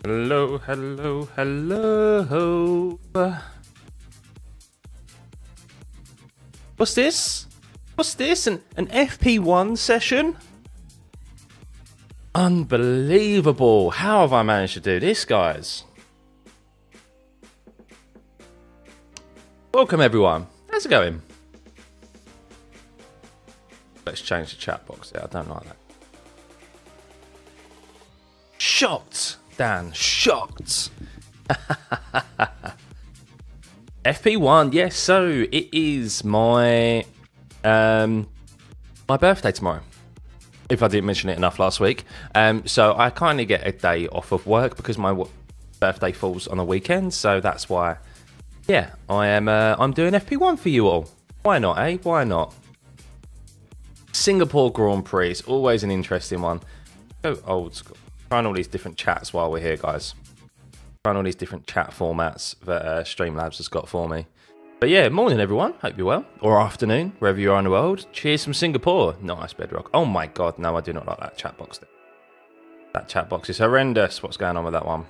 Hello, hello, hello. What's this? What's this? An FP1 session? Unbelievable. How have I managed to do this, guys? Welcome, everyone. How's it going? Let's change the chat box there. I don't like that. Shocked, Dan. Shocked. FP1, yes. So it is my my birthday tomorrow. If I didn't mention it enough last week, so I kind of get a day off of work because my birthday falls on a weekend. So that's why, yeah, I'm doing FP1 for you all. Why not, eh? Why not? Singapore Grand Prix is always an interesting one. Go old school. Trying all these different chats while we're here, guys. Trying all these different chat formats that Streamlabs has got for me. But yeah, morning everyone. Hope you're well. Or afternoon, wherever you are in the world. Cheers from Singapore. Nice, Bedrock. Oh my god, no, I do not like that chat box there. That chat box is horrendous. What's going on with that one?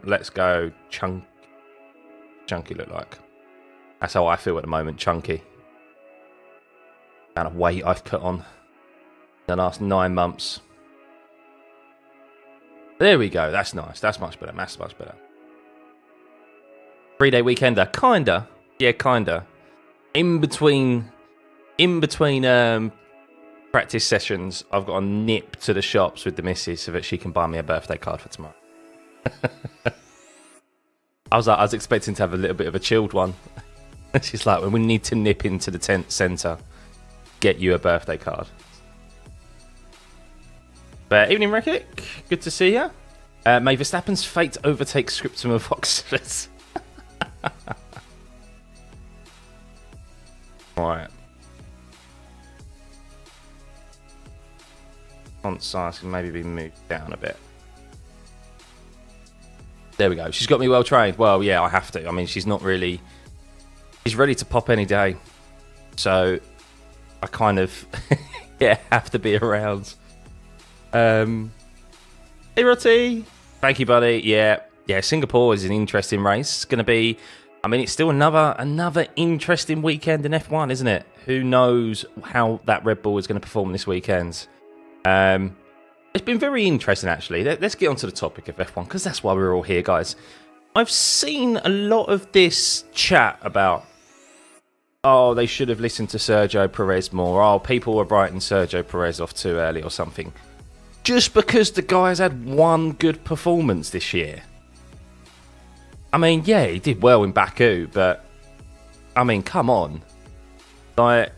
Let's go chunky. Chunky look like. That's how I feel at the moment, chunky. Amount of weight I've put on in the last 9 months. There we go. That's nice. That's much better. That's much better. 3-day weekender. Kinda. Yeah, kinda. In between practice sessions, I've got to nip to the shops with the missus so that she can buy me a birthday card for tomorrow. I was expecting to have a little bit of a chilled one. She's like, well, we need to nip into the tent centre, get you a birthday card. But evening, Rekik. Good to see you. May Verstappen's fate overtake Scriptum of Oxford. Right. Font size can maybe be moved down a bit. There we go. She's got me well trained. Well, yeah, I have to. I mean, she's not really... She's ready to pop any day. So, I kind of, yeah, have to be around. Hey, Rotty. Thank you, buddy. Yeah, Singapore is an interesting race. It's going to be... I mean, it's still another interesting weekend in F1, isn't it? Who knows how that Red Bull is going to perform this weekend. It's been very interesting, actually. Let's get onto the topic of F1, because that's why we're all here, guys. I've seen a lot of this chat about, oh, they should have listened to Sergio Perez more. Oh, people were writing Sergio Perez off too early or something. Just because the guy's had one good performance this year. I mean, yeah, he did well in Baku, but, I mean, come on. Like,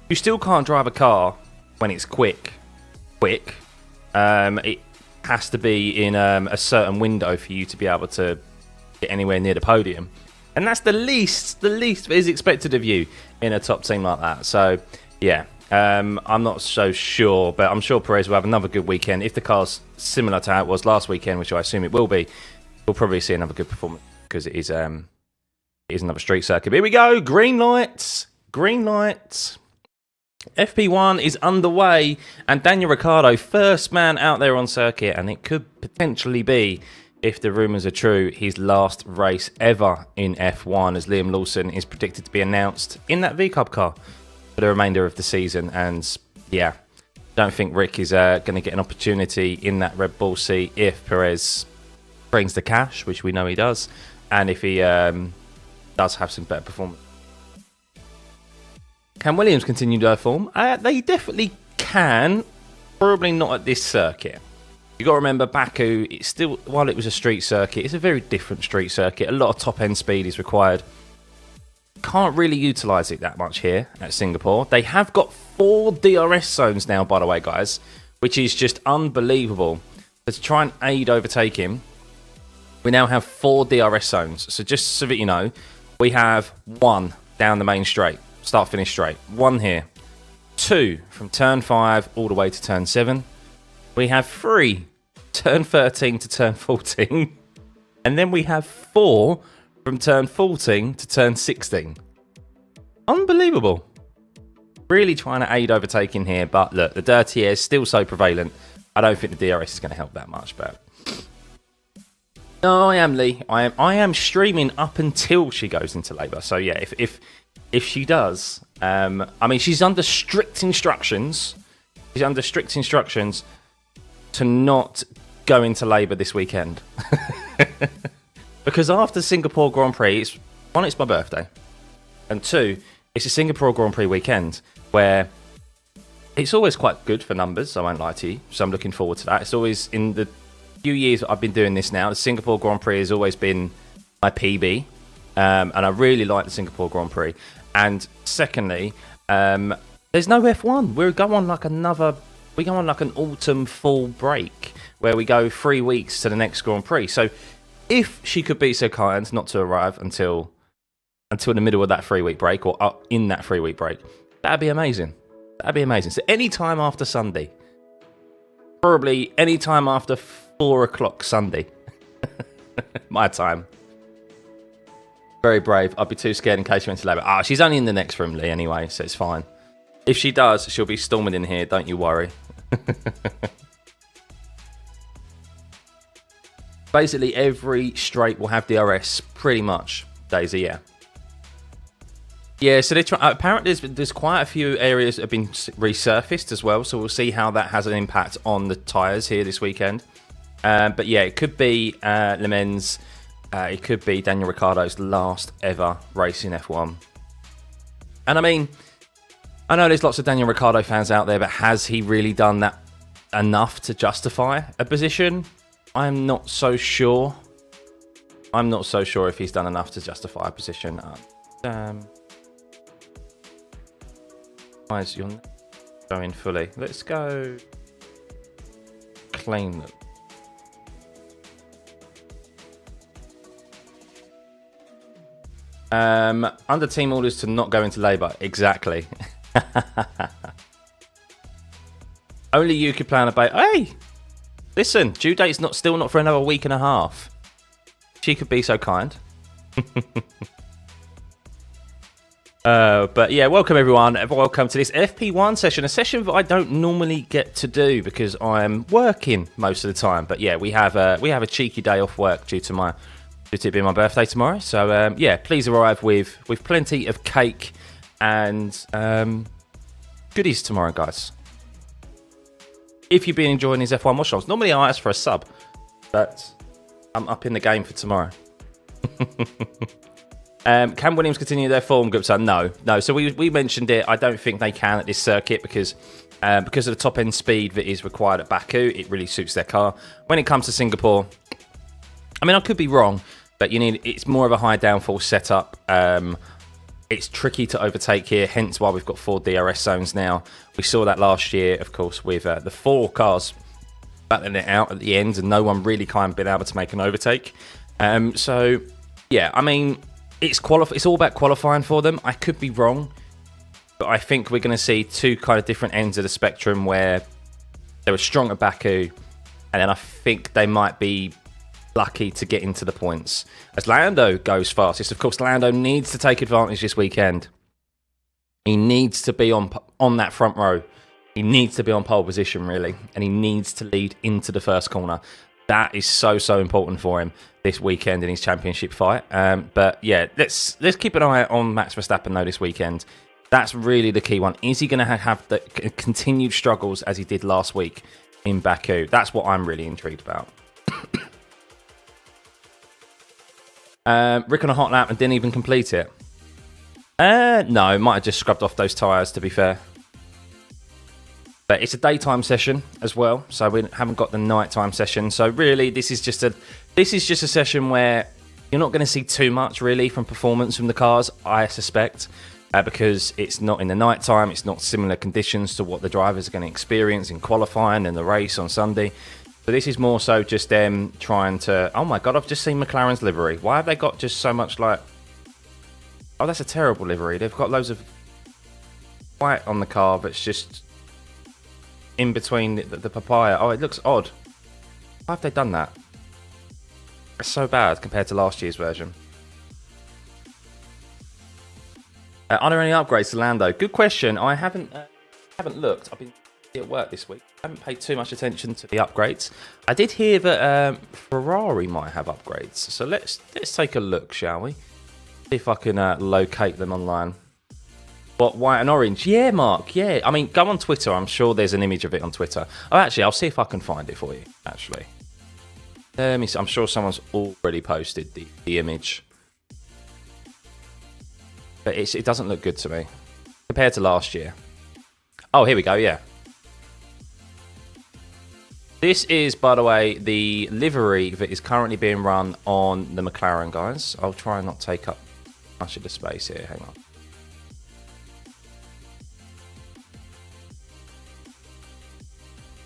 you still can't drive a car when it's quick. It has to be in a certain window for you to be able to get anywhere near the podium. And that's the least that is expected of you in a top team like that. So, yeah, I'm not so sure, but I'm sure Perez will have another good weekend. If the car's similar to how it was last weekend, which I assume it will be, we'll probably see another good performance because it is another street circuit. But here we go, green lights. FP1 is underway, and Daniel Ricciardo, first man out there on circuit, and it could potentially be, if the rumours are true, his last race ever in F1, as Liam Lawson is predicted to be announced in that V-Cup car for the remainder of the season. And yeah, don't think Rick is going to get an opportunity in that Red Bull seat if Perez brings the cash, which we know he does, and if he does have some better performance. Can Williams continue their form? They definitely can. Probably not at this circuit. You got to remember, Baku, it's still, while it was a street circuit, it's a very different street circuit. A lot of top-end speed is required. Can't really utilise it that much here at Singapore. They have got 4 DRS zones now, by the way, guys, which is just unbelievable. So to try and aid overtaking, we now have 4 DRS zones. So just so that you know, we have 1 down the main straight. Start finish straight. 1 here. 2 from turn 5 all the way to turn 7. We have 3 turn 13 to turn 14. And then we have 4 from turn 14 to turn 16. Unbelievable. Really trying to aid overtaking here, but look, the dirty air is still so prevalent. I don't think the DRS is going to help that much, but... No, I am, Lee. I am streaming up until she goes into labour. So, yeah, if she does... I mean, she's under strict instructions. She's under strict instructions to not go into labour this weekend. Because after Singapore Grand Prix, it's my birthday. And 2, it's a Singapore Grand Prix weekend where it's always quite good for numbers, I won't lie to you. So I'm looking forward to that. It's always, in the few years that I've been doing this now, the Singapore Grand Prix has always been my PB. And I really like the Singapore Grand Prix. And secondly, there's no F1. We go on like an autumn fall break where we go 3 weeks to the next Grand Prix. So if she could be so kind not to arrive until the middle of that 3-week break or up in that 3-week break, that'd be amazing. That'd be amazing. So any time after Sunday, probably any time after 4 o'clock Sunday, my time. Very brave. I'd be too scared in case she went to labour. She's only in the next room, Lee, anyway, so it's fine. If she does, she'll be storming in here. Don't you worry. Basically, every straight will have DRS, pretty much, Daisy, yeah. Yeah, so apparently there's quite a few areas that have been resurfaced as well, so we'll see how that has an impact on the tyres here this weekend. But yeah, it could be Le Mans, it could be Daniel Ricciardo's last ever race in F1. And I mean, I know there's lots of Daniel Ricciardo fans out there, but has he really done that enough to justify a position? I'm not so sure. I'm not so sure if he's done enough to justify a position. Why is your going fully? Let's go clean them. Under team orders to not go into labour. Exactly. Only you could plan a bait. Hey, listen, due date's still not for another week and a half. She could be so kind. But yeah, welcome everyone. Welcome to this FP1 session, a session that I don't normally get to do because I'm working most of the time. But yeah, we have a cheeky day off work due to it being my birthday tomorrow. So yeah, please arrive with plenty of cake and goodies tomorrow, guys. If you've been enjoying these F1 watch-alongs, normally I ask for a sub, but I'm up in the game for tomorrow. Can Williams continue their form, groups? No. So we mentioned it. I don't think they can at this circuit because of the top end speed that is required at Baku. It really suits their car. When it comes to Singapore, I mean, I could be wrong, but it's more of a high downforce setup. It's tricky to overtake here, hence why we've got 4 DRS zones now. We saw that last year, of course, with the 4 cars battling it out at the end, and no one really kind of been able to make an overtake. So yeah, I mean, it's all about qualifying for them. I could be wrong, but I think we're going to see 2 kind of different ends of the spectrum where they were strong at Baku, and then I think they might be lucky to get into the points. As Lando goes fastest, of course, Lando needs to take advantage this weekend. He needs to be on that front row. He needs to be on pole position, really, and he needs to lead into the first corner. That is so important for him this weekend in his championship fight. But yeah, let's keep an eye on Max Verstappen though this weekend. That's really the key one. Is he going to have the continued struggles as he did last week in Baku? That's what I'm really intrigued about. Rick on a hot lap and didn't even complete it. No, might have just scrubbed off those tyres, to be fair. But it's a daytime session as well, so we haven't got the nighttime session. So really, this is just a session where you're not going to see too much really from performance from the cars, I suspect, because it's not in the nighttime. It's not similar conditions to what the drivers are going to experience in qualifying and the race on Sunday. So this is more so just them trying to... Oh my God, I've just seen McLaren's livery. Why have they got just so much like... Oh, that's a terrible livery. They've got loads of white on the car, but it's just in between the papaya. Oh, it looks odd. Why have they done that? It's so bad compared to last year's version. Are there any upgrades to Lando? Good question. I haven't looked. I've been at work this week. I haven't paid too much attention to the upgrades. I did hear that Ferrari might have upgrades, so let's take a look, shall we? See if I can locate them online. What, white and orange? Yeah, Mark. Yeah, I mean, go on Twitter. I'm sure there's an image of it on Twitter. Oh, actually, I'll see if I can find it for you. Actually, let me see. I'm sure someone's already posted the image, but it doesn't look good to me compared to last year. Oh, here we go. Yeah. This is, by the way, the livery that is currently being run on the McLaren, guys. I'll try and not take up much of the space here. Hang on.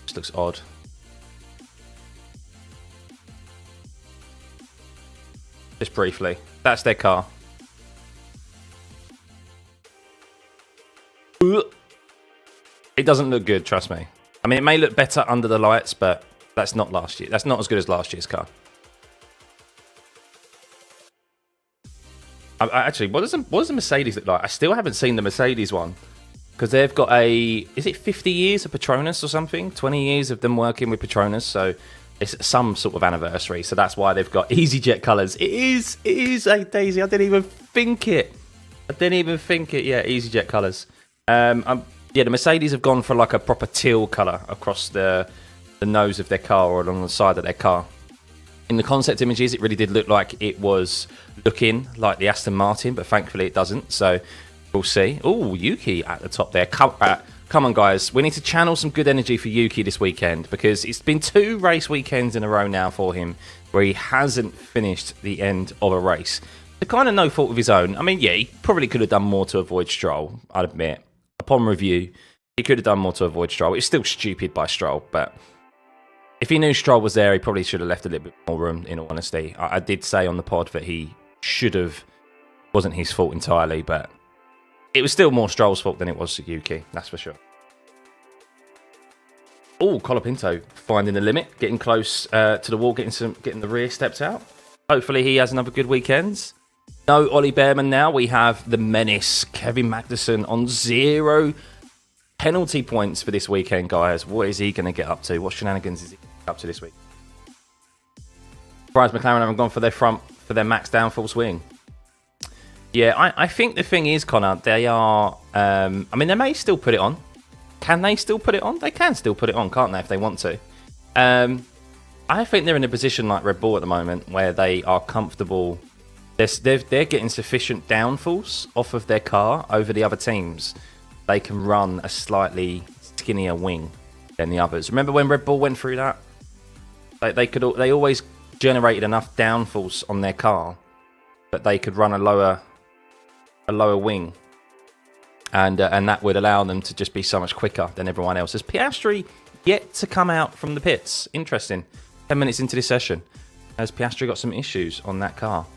This looks odd. Just briefly. That's their car. It doesn't look good, trust me. I mean, it may look better under the lights, but that's not last year. That's not as good as last year's car. Actually, what does the Mercedes look like? I still haven't seen the Mercedes one. Because they've got is it 50 years of Petronas or something? 20 years of them working with Petronas, so it's some sort of anniversary. So that's why they've got EasyJet colours. It is a Daisy. I didn't even think it. Yeah, EasyJet colours. Yeah, the Mercedes have gone for like a proper teal colour across the nose of their car or along the side of their car. In the concept images, it really did look like it was looking like the Aston Martin, but thankfully it doesn't. So we'll see. Oh, Yuki at the top there. Come on, guys. We need to channel some good energy for Yuki this weekend because it's been 2 race weekends in a row now for him where he hasn't finished the end of a race. The kind of no fault of his own. I mean, yeah, he probably could have done more to avoid Stroll, I'd admit. Upon review, he could have done more to avoid Stroll. It's still stupid by Stroll, but if he knew Stroll was there, he probably should have left a little bit more room, in all honesty. I did say on the pod that he should have, wasn't his fault entirely, but it was still more Stroll's fault than it was Yuki, that's for sure. Oh, Colapinto finding the limit, getting close to the wall, getting the rear steps out. Hopefully he has another good weekend. No Ollie Behrman now. We have the menace, Kevin Magnussen, on 0 penalty points for this weekend, guys. What is he going to get up to? What shenanigans is he up to this week? Surprised McLaren haven't gone for their max downforce wing. Yeah, I think the thing is, Connor, they are... I mean, they may still put it on. Can they still put it on? They can still put it on, can't they, if they want to? I think they're in a position like Red Bull at the moment where they are comfortable... They're getting sufficient downforce off of their car over the other teams. They can run a slightly skinnier wing than the others. Remember when Red Bull went through that? They always generated enough downforce on their car that they could run a lower wing, and that would allow them to just be so much quicker than everyone else. Has Piastri yet to come out from the pits? Interesting. 10 minutes into this session, has Piastri got some issues on that car?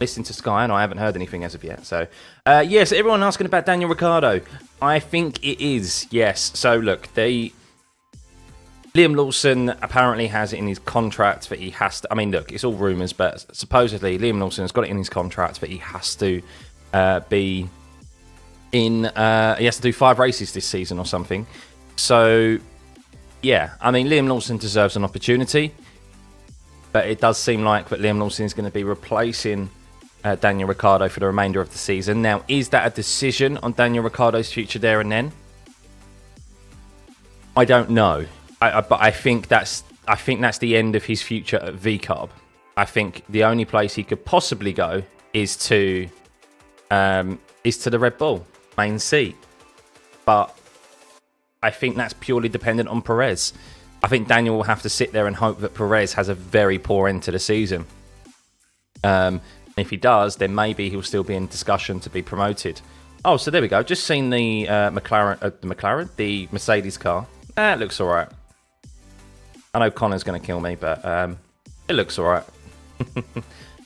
Listening to Sky, and I haven't heard anything as of yet. So, yes, everyone asking about Daniel Ricciardo. I think it is, yes. So, look, Liam Lawson apparently has it in his contract that he has to... I mean, look, it's all rumours, but supposedly Liam Lawson has got it in his contract that he has to be in... he has to do 5 races this season or something. So, yeah, I mean, Liam Lawson deserves an opportunity, but it does seem like that Liam Lawson is going to be replacing... Daniel Ricciardo for the remainder of the season. Now, is that a decision on Daniel Ricciardo's future there and then? I don't know. But I think that's the end of his future at VCarb. I think the only place he could possibly go is to the Red Bull main seat. But I think that's purely dependent on Perez. I think Daniel will have to sit there and hope that Perez has a very poor end to the season. If he does, then maybe he'll still be in discussion to be promoted. Oh, so there we go. Just seen the the Mercedes car. It looks all right. I know Connor's going to kill me, but it looks all right.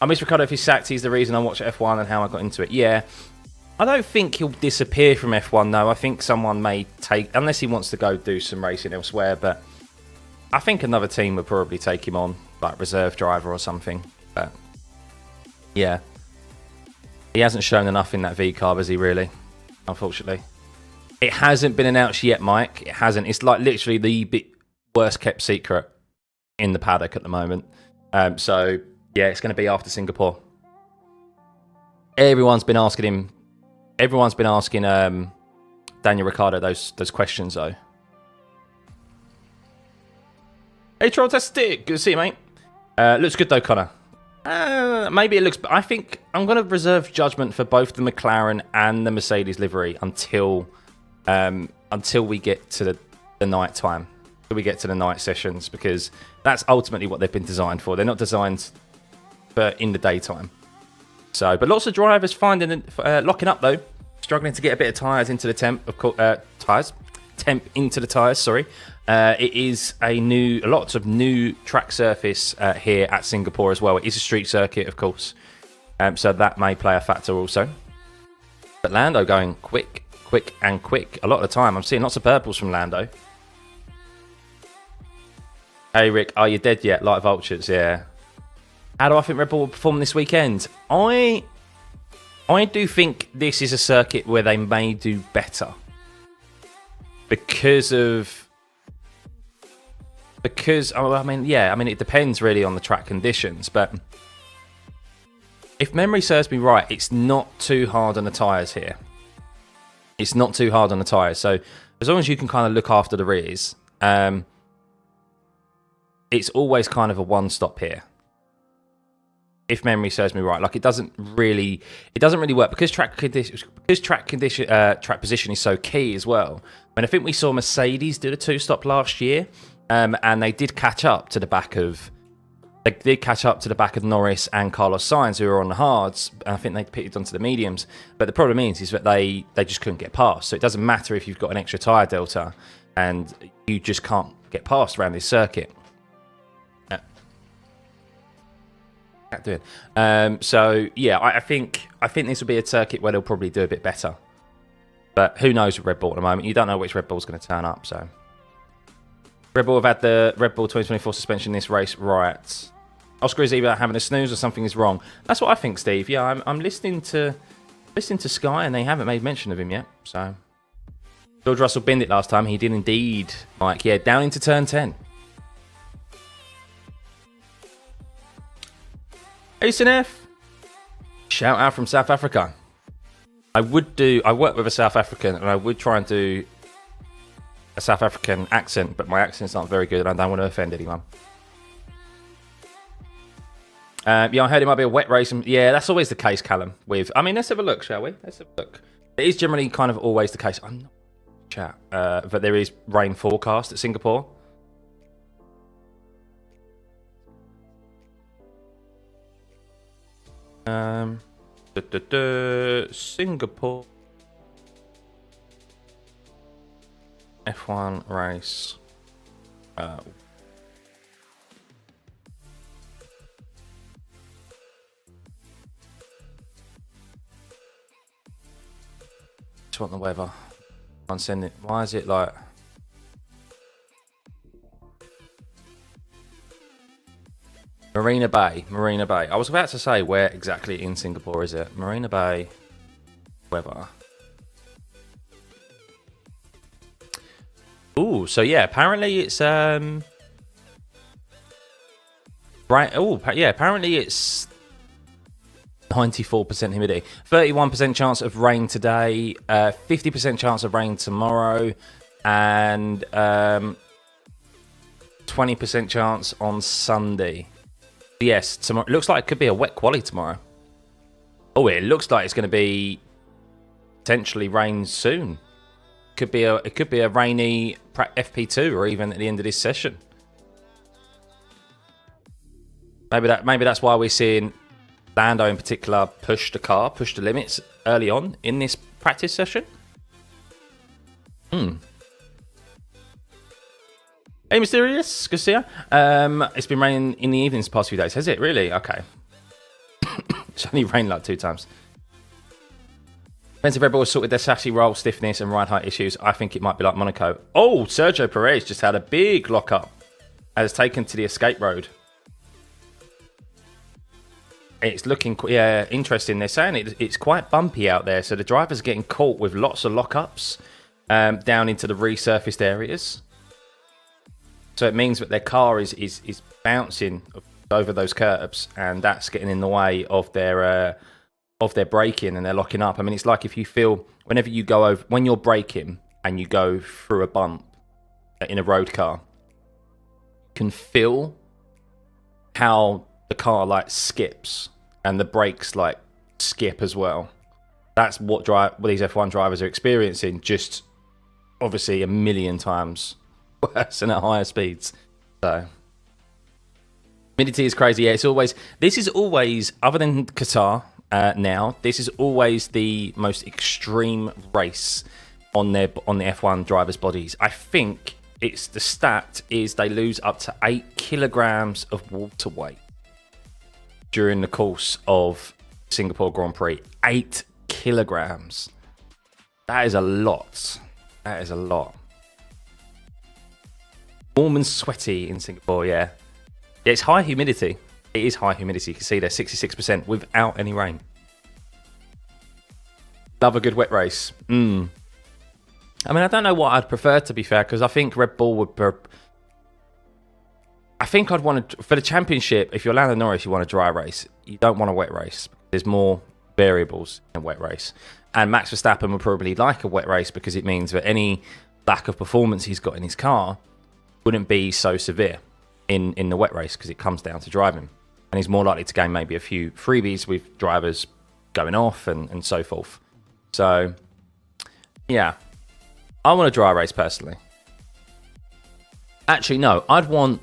I miss Ricciardo if he's sacked. He's the reason I watch F1 and how I got into it. Yeah, I don't think he'll disappear from F1, though. I think someone may take... Unless he wants to go do some racing elsewhere, but I think another team would probably take him on, like reserve driver or something, but... Yeah. He hasn't shown enough in that VCarb, has he, really? Unfortunately. It hasn't been announced yet, Mike. It hasn't. It's like literally the worst kept secret in the paddock at the moment. So yeah, it's going to be after Singapore. Everyone's been asking him. Everyone's been asking Daniel Ricciardo those questions though. Hey, Trolltastic. Good to see you, mate. Looks good though, Connor. Maybe it looks. I think I'm going to reserve judgment for both the McLaren and the Mercedes livery until we get to the night time. Until we get to the night sessions, because that's ultimately what they've been designed for. They're not designed for in the daytime. So, but lots of drivers finding locking up though, struggling to get a bit of tyres into the temp. Of course, temp into the tyres. Sorry. It is lots of new track surface here at Singapore as well. It is a street circuit, of course, so that may play a factor also. But Lando going quick. A lot of the time, I'm seeing lots of purples from Lando. Hey Rick, are you dead yet? Like vultures, yeah. How do I think Red Bull will perform this weekend? I do think this is a circuit where they may do better because I mean it depends really on the track conditions, but if memory serves me right, it's not too hard on the tyres here. It's not too hard on the tyres, so as long as you can kind of look after the rears, it's always kind of a one-stop here. If memory serves me right, like it doesn't really work because track position is so key as well. I mean, I think we saw Mercedes do the two-stop last year. And they did catch up to the back of Norris and Carlos Sainz, who were on the hards. I think they pitted onto the mediums. But the problem is that they just couldn't get past. So it doesn't matter if you've got an extra tyre delta and you just can't get past around this circuit. Can't do it. So yeah, I think this will be a circuit where they'll probably do a bit better. But who knows with Red Bull at the moment? You don't know which Red Bull's going to turn up, so. Red Bull have had the Red Bull 2024 suspension this race, right? Oscar is either having a snooze or something is wrong. That's what I think, Steve. Yeah, I'm listening to Sky, and they haven't made mention of him yet. So George Russell binned it last time. He did indeed, Mike. Yeah, down into turn 10. ASNF, shout out from South Africa. I work with a South African, and I would try and do a South African accent, but my accent's not very good and I don't want to offend anyone. Yeah, I heard it might be a wet race. Yeah, that's always the case, Callum. Let's have a look, shall we? Let's have a look. It is generally kind of always the case. I'm not chat, but there is rain forecast at Singapore. Singapore F1 race. Just want the weather. I'm sending it. Why is it like? Marina Bay. I was about to say where exactly in Singapore is it? Marina Bay weather. Ooh, so yeah, apparently it's right. Oh, yeah, apparently it's 94% humidity, 31% chance of rain today, 50% chance of rain tomorrow, and 20% chance on Sunday. Yes, tomorrow. It looks like it could be a wet quali tomorrow. Oh, it looks like it's going to be potentially rain soon. It could be a rainy FP2 or even at the end of this session. Maybe that's why we're seeing Lando in particular push the limits early on in this practice session. Hey, Mysterious, good to see you. It's been raining in the evenings the past few days. Has it really? Okay. It's only rained like 2 times. Depends if Red Bull has sorted their chassis roll stiffness and ride height issues. I think it might be like Monaco. Oh, Sergio Perez just had a big lock-up. Has taken to the escape road. It's looking, interesting. They're saying it's quite bumpy out there, so the drivers are getting caught with lots of lock-ups. down into the resurfaced areas. So it means that their car is bouncing over those curbs, and that's getting in the way of their braking, and they're locking up. I mean, it's like if you feel whenever you go over, when you're braking and you go through a bump in a road car, you can feel how the car like skips and the brakes like skip as well. That's what these F1 drivers are experiencing, just obviously a million times worse and at higher speeds. So humidity is crazy. Yeah, this is always, other than Qatar now, this is always the most extreme race on the F1 drivers' bodies. I think it's the stat is they lose up to 8 kilograms of water weight during the course of Singapore Grand Prix. 8 kilograms. That is a lot. That is a lot. Warm and sweaty in Singapore, yeah. Yeah, it's high humidity. It is high humidity. You can see there, 66% without any rain. Love a good wet race. I mean, I don't know what I'd prefer, to be fair, because I think Red Bull would... I think I'd want to... For the championship, if you're Lando Norris, you want a dry race. You don't want a wet race. There's more variables in a wet race. And Max Verstappen would probably like a wet race because it means that any lack of performance he's got in his car wouldn't be so severe in the wet race, because it comes down to driving. And he's more likely to gain maybe a few freebies with drivers going off and so forth. So, yeah. I want a dry race personally. Actually, no. I'd want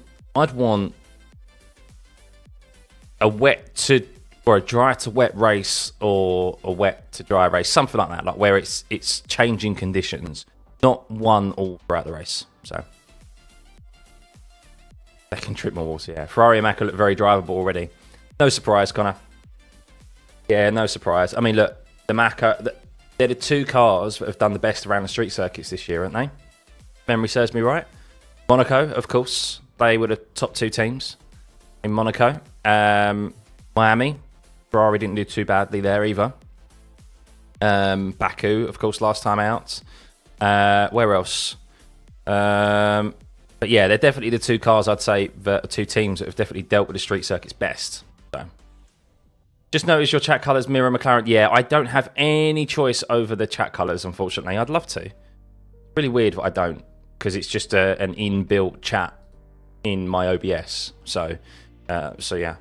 a wet to, or a dry to wet race, or a wet to dry race, something like that, like where it's changing conditions, not one all throughout the race. So they can trip more water. Yeah, Ferrari and Maka look very drivable already. No surprise, Connor. Yeah, no surprise. I mean, look, the Maka, they're the two cars that have done the best around the street circuits this year, aren't they? Memory serves me right. Monaco, of course, they were the top two teams in Monaco. Miami, Ferrari didn't do too badly there either. Baku, of course, last time out. Where else? But yeah, they're definitely the two cars, I'd say, the two teams that have definitely dealt with the street circuits best. So, just notice your chat colours mirror McLaren. Yeah, I don't have any choice over the chat colours, unfortunately. I'd love to. Really weird that I don't, because it's just an inbuilt chat in my OBS. So yeah.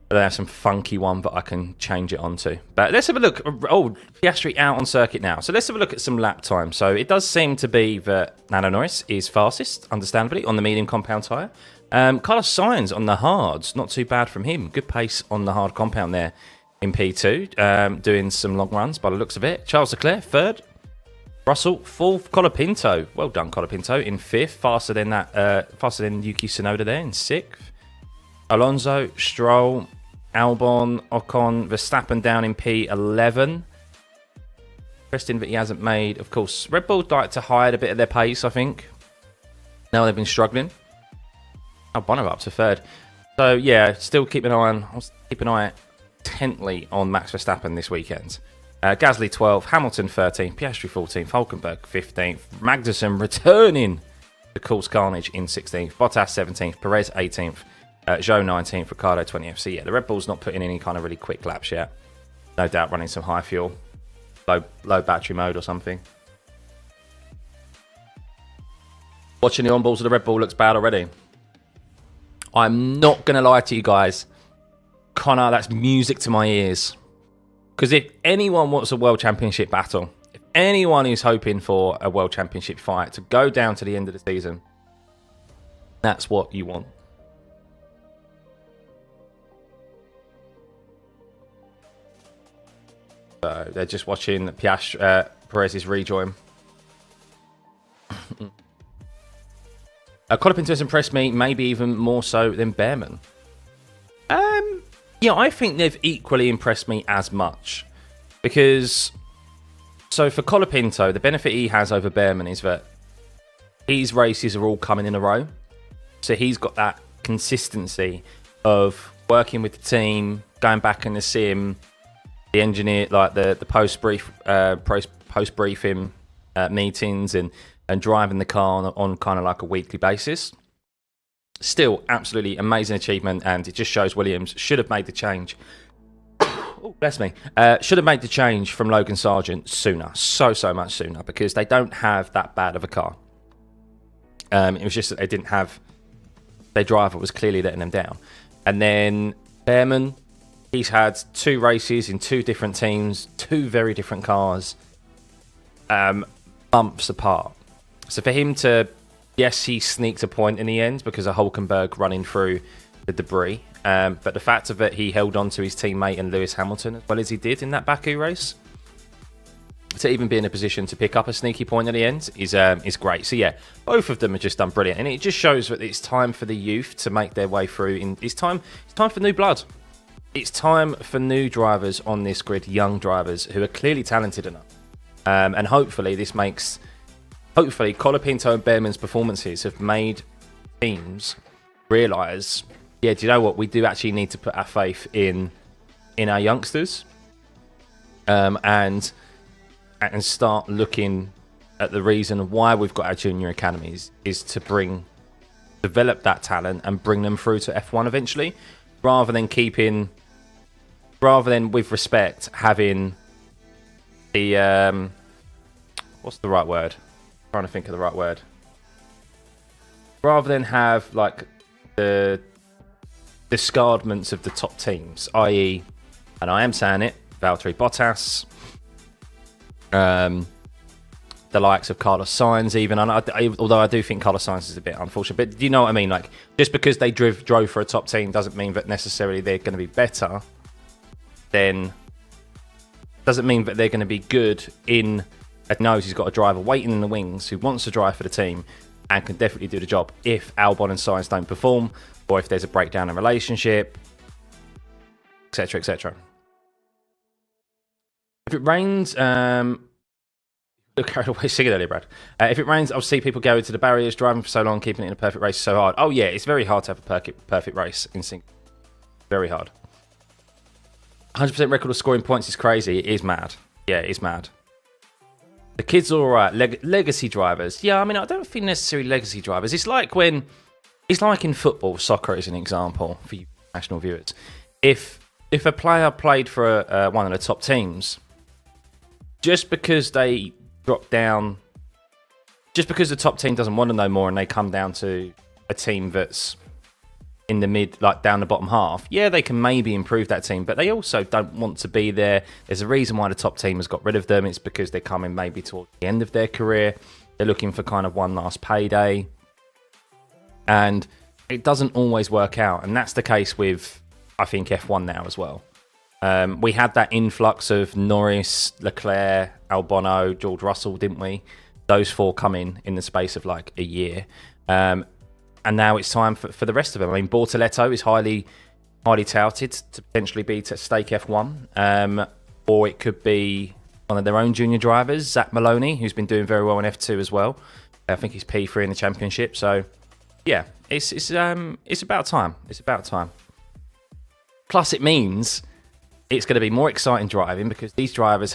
But I have some funky one that I can change it onto. But let's have a look. Oh, Piastri out on circuit now. So let's have a look at some lap time. So it does seem to be that Lando Norris is fastest, understandably, on the medium compound tyre. Carlos Sainz on the hards, not too bad from him. Good pace on the hard compound there in P2. Doing some long runs by the looks of it. Charles Leclerc, third. Russell, fourth. Colapinto, well done, Colapinto, in fifth. Faster than Yuki Tsunoda there in sixth. Alonso, Stroll, Albon, Ocon, Verstappen down in P11. Interesting that he hasn't made, of course, Red Bull like to hide a bit of their pace, I think. Now they've been struggling. Albon up to third. So yeah, still keep an eye intently on Max Verstappen this weekend. Gasly 12th, Hamilton 13th, Piastri 14th, Hülkenberg 15th, Magnussen returning to cause carnage in 16th, Bottas 17th, Perez 18th, Zhou 19th, Ricciardo 20th. So yeah, the Red Bull's not putting any kind of really quick laps yet. No doubt running some high fuel, low battery mode or something. Watching the onboards of the Red Bull looks bad already. I'm not going to lie to you guys. Connor, that's music to my ears. Because if anyone wants a World Championship battle, if anyone is hoping for a World Championship fight to go down to the end of the season, that's what you want. So they're just watching Perez's rejoin. Colapinto has impressed me, maybe even more so than Behrman. Yeah, I think they've equally impressed me as much. Because, so for Colapinto, the benefit he has over Behrman is that his races are all coming in a row. So he's got that consistency of working with the team, going back in the sim, the engineer, like the post briefing, meetings and driving the car on kind of like a weekly basis. Still, absolutely amazing achievement, and it just shows Williams should have made the change. Oh, bless me. Should have made the change from Logan Sargent sooner, so much sooner, because they don't have that bad of a car. It was just that they didn't have, their driver was clearly letting them down. And then Behrman, he's had 2 races in 2 different teams, 2 very different cars, months apart. So for him to, yes, he sneaked a point in the end because of Hulkenberg running through the debris. But the fact of it, he held on to his teammate and Lewis Hamilton as well as he did in that Baku race. To even be in a position to pick up a sneaky point at the end is great. So yeah, both of them have just done brilliant, and it just shows that it's time for the youth to make their way through. It's time for new blood. It's time for new drivers on this grid, young drivers who are clearly talented enough. And hopefully this makes, Colapinto and Behrman's performances have made teams realise, yeah, do you know what? We do actually need to put our faith in our youngsters, and start looking at the reason why we've got our junior academies is to develop that talent and bring them through to F1 eventually, rather than with respect having the what's the right word? I'm trying to think of the right word. Rather than have like the discardments of the top teams, i.e., and I am saying it, Valtteri Bottas, the likes of Carlos Sainz, even, although I do think Carlos Sainz is a bit unfortunate, but do you know what I mean? Like, just because they drove for a top team doesn't mean that necessarily they're going to be better. Then doesn't mean that they're going to be good in. Knows he's got a driver waiting in the wings who wants to drive for the team and can definitely do the job if Albon and Sainz don't perform, or if there's a breakdown in relationship, etc., etc. If it rains, look, carried away singing earlier, Brad. If it rains, I'll see people go into the barriers, driving for so long, keeping it in a perfect race is so hard. Oh yeah, it's very hard to have a perfect race in sync. Very hard. 100% record of scoring points is crazy. It is mad. Yeah, it is mad. The kids are all right. Legacy drivers. Yeah, I mean, I don't think necessarily legacy drivers. It's like in football, soccer is an example for you national viewers. If a player played for one of the top teams, just because they drop down, just because the top team doesn't want to know more and they come down to a team that's in the mid, like down the bottom half, yeah, they can maybe improve that team, but they also don't want to be there. There's a reason why the top team has got rid of them. It's because they're coming maybe towards the end of their career. They're looking for kind of one last payday. And it doesn't always work out. And that's the case with, I think, F1 now as well. We had that influx of Norris, Leclerc, Albon, George Russell, didn't we? Those 4 come in the space of like a year. And now it's time for the rest of them. I mean, Bortoletto is highly touted to potentially be to stake F1. Or it could be one of their own junior drivers, Zach Maloney, who's been doing very well in F2 as well. I think he's P3 in the championship. So, yeah, it's about time. It's about time. Plus, it means it's going to be more exciting driving because these drivers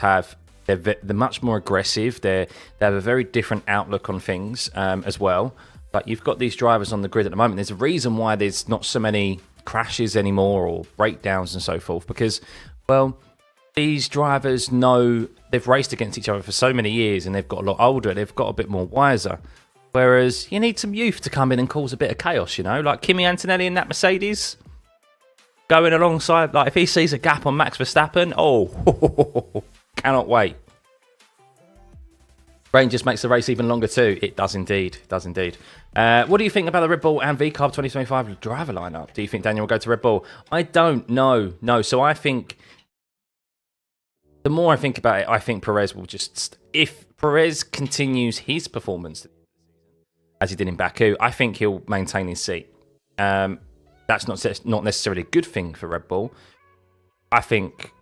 they're much more aggressive. They have a very different outlook on things as well. But you've got these drivers on the grid at the moment. There's a reason why there's not so many crashes anymore or breakdowns and so forth. Because, well, these drivers know they've raced against each other for so many years and they've got a lot older. They've got a bit more wiser. Whereas you need some youth to come in and cause a bit of chaos, you know? Like Kimi Antonelli in that Mercedes going alongside. Like if he sees a gap on Max Verstappen, oh, cannot wait. Rain just makes the race even longer too. It does indeed. It does indeed. What do you think about the Red Bull and VCarb 2025 driver lineup? Do you think Daniel will go to Red Bull? I don't know. No. So I think the more I think about it, I think Perez will just... If Perez continues his performance as he did in Baku, I think he'll maintain his seat. That's not necessarily a good thing for Red Bull. I think...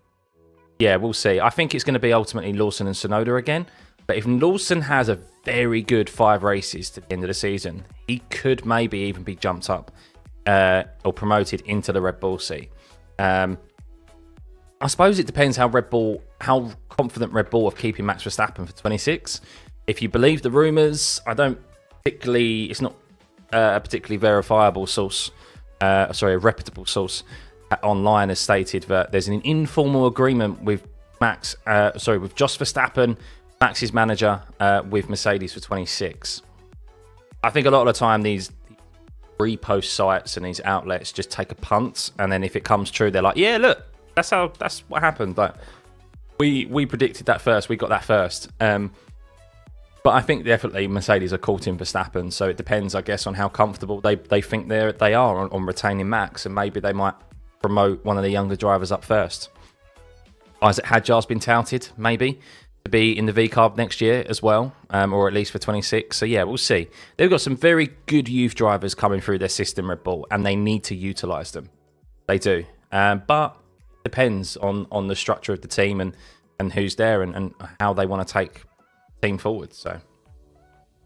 Yeah, we'll see. I think it's going to be ultimately Lawson and Tsunoda again. But if Lawson has a very good 5 races to the end of the season, he could maybe even be jumped up or promoted into the Red Bull seat. I suppose it depends how confident Red Bull of keeping Max Verstappen for 26. If you believe the rumours, it's not a particularly verifiable source, a reputable source online has stated that there's an informal agreement with with Jos Verstappen, Max's manager, with Mercedes for 26. I think a lot of the time these repost sites and these outlets just take a punt, and then if it comes true, they're like, yeah, look, that's what happened. Like we predicted that first, we got that first. But I think definitely Mercedes are caught in Verstappen, so it depends, I guess, on how comfortable they think they are on retaining Max, and maybe they might promote one of the younger drivers up first. Isaac Hadjar's been touted, maybe, to be in the V-Carb next year as well, or at least for 26. So yeah, we'll see. They've got some very good youth drivers coming through their system, Red Bull, and they need to utilise them. They do. But depends on the structure of the team and who's there and how they want to take team forward. So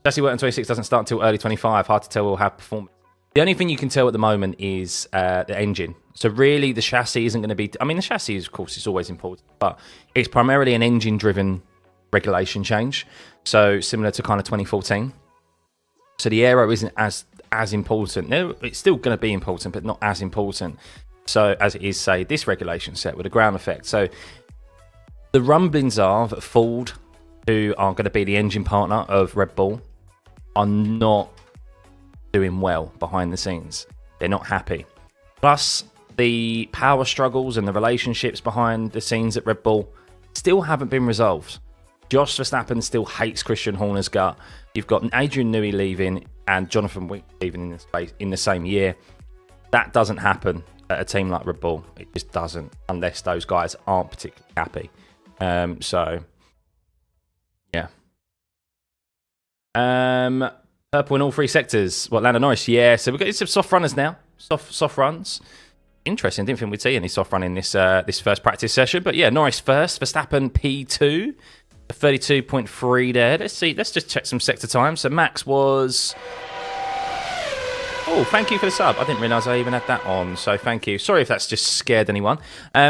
chassis work on 26 doesn't start until early 25. Hard to tell how performance. The only thing you can tell at the moment is the engine. So really the chassis isn't going to be, I mean the chassis of course is always important, but it's primarily an engine driven regulation change, so similar to kind of 2014. So the aero isn't as important. No, it's still going to be important, but not as important so as it is, say, this regulation set with a ground effect. So the rumblings are that Ford, who are going to be the engine partner of Red Bull, are not doing well behind the scenes. They're not happy. Plus, the power struggles and the relationships behind the scenes at Red Bull still haven't been resolved. Jos Verstappen still hates Christian Horner's gut. You've got Adrian Newey leaving and Jonathan Wick leaving in the same year. That doesn't happen at a team like Red Bull. It just doesn't, unless those guys aren't particularly happy. So, yeah. Purple in all three sectors. What, Lando Norris? Yeah, so we've got some soft runners now. Soft runs. Interesting. Didn't think we'd see any soft run in this first practice session. But yeah, Norris first. Verstappen P2. 32.3 there. Let's see. Let's just check some sector time. So Max was... Oh, thank you for the sub. I didn't realise I even had that on, so thank you. Sorry if that's just scared anyone.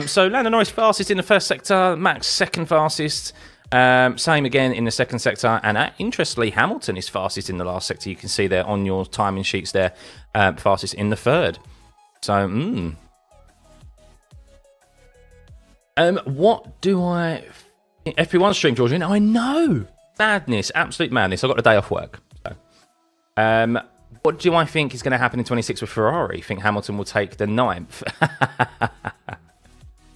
So Lando Norris fastest in the first sector. Max second fastest. Same again in the second sector. And interestingly, Hamilton is fastest in the last sector. You can see there on your timing sheets there. Fastest in the third. So, what do I... FP1 stream, Georgian. I know. Madness. Absolute madness. I got a day off work. So, what do I think is going to happen in 26 with Ferrari? Think Hamilton will take the 9th?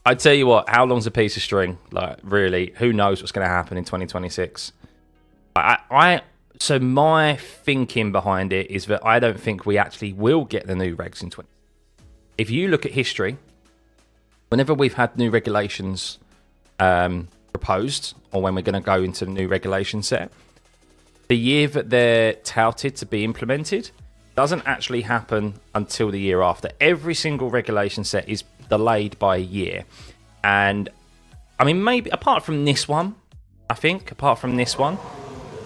I tell you what, how long's a piece of string? Like, really, who knows what's going to happen in 2026? So my thinking behind it is that I don't think we actually will get the new regs in 20. If you look at history, whenever we've had new regulations proposed, or when we're going to go into the new regulation set, the year that they're touted to be implemented doesn't actually happen until the year after. Every single regulation set is delayed by a year. And, I mean, maybe, apart from this one,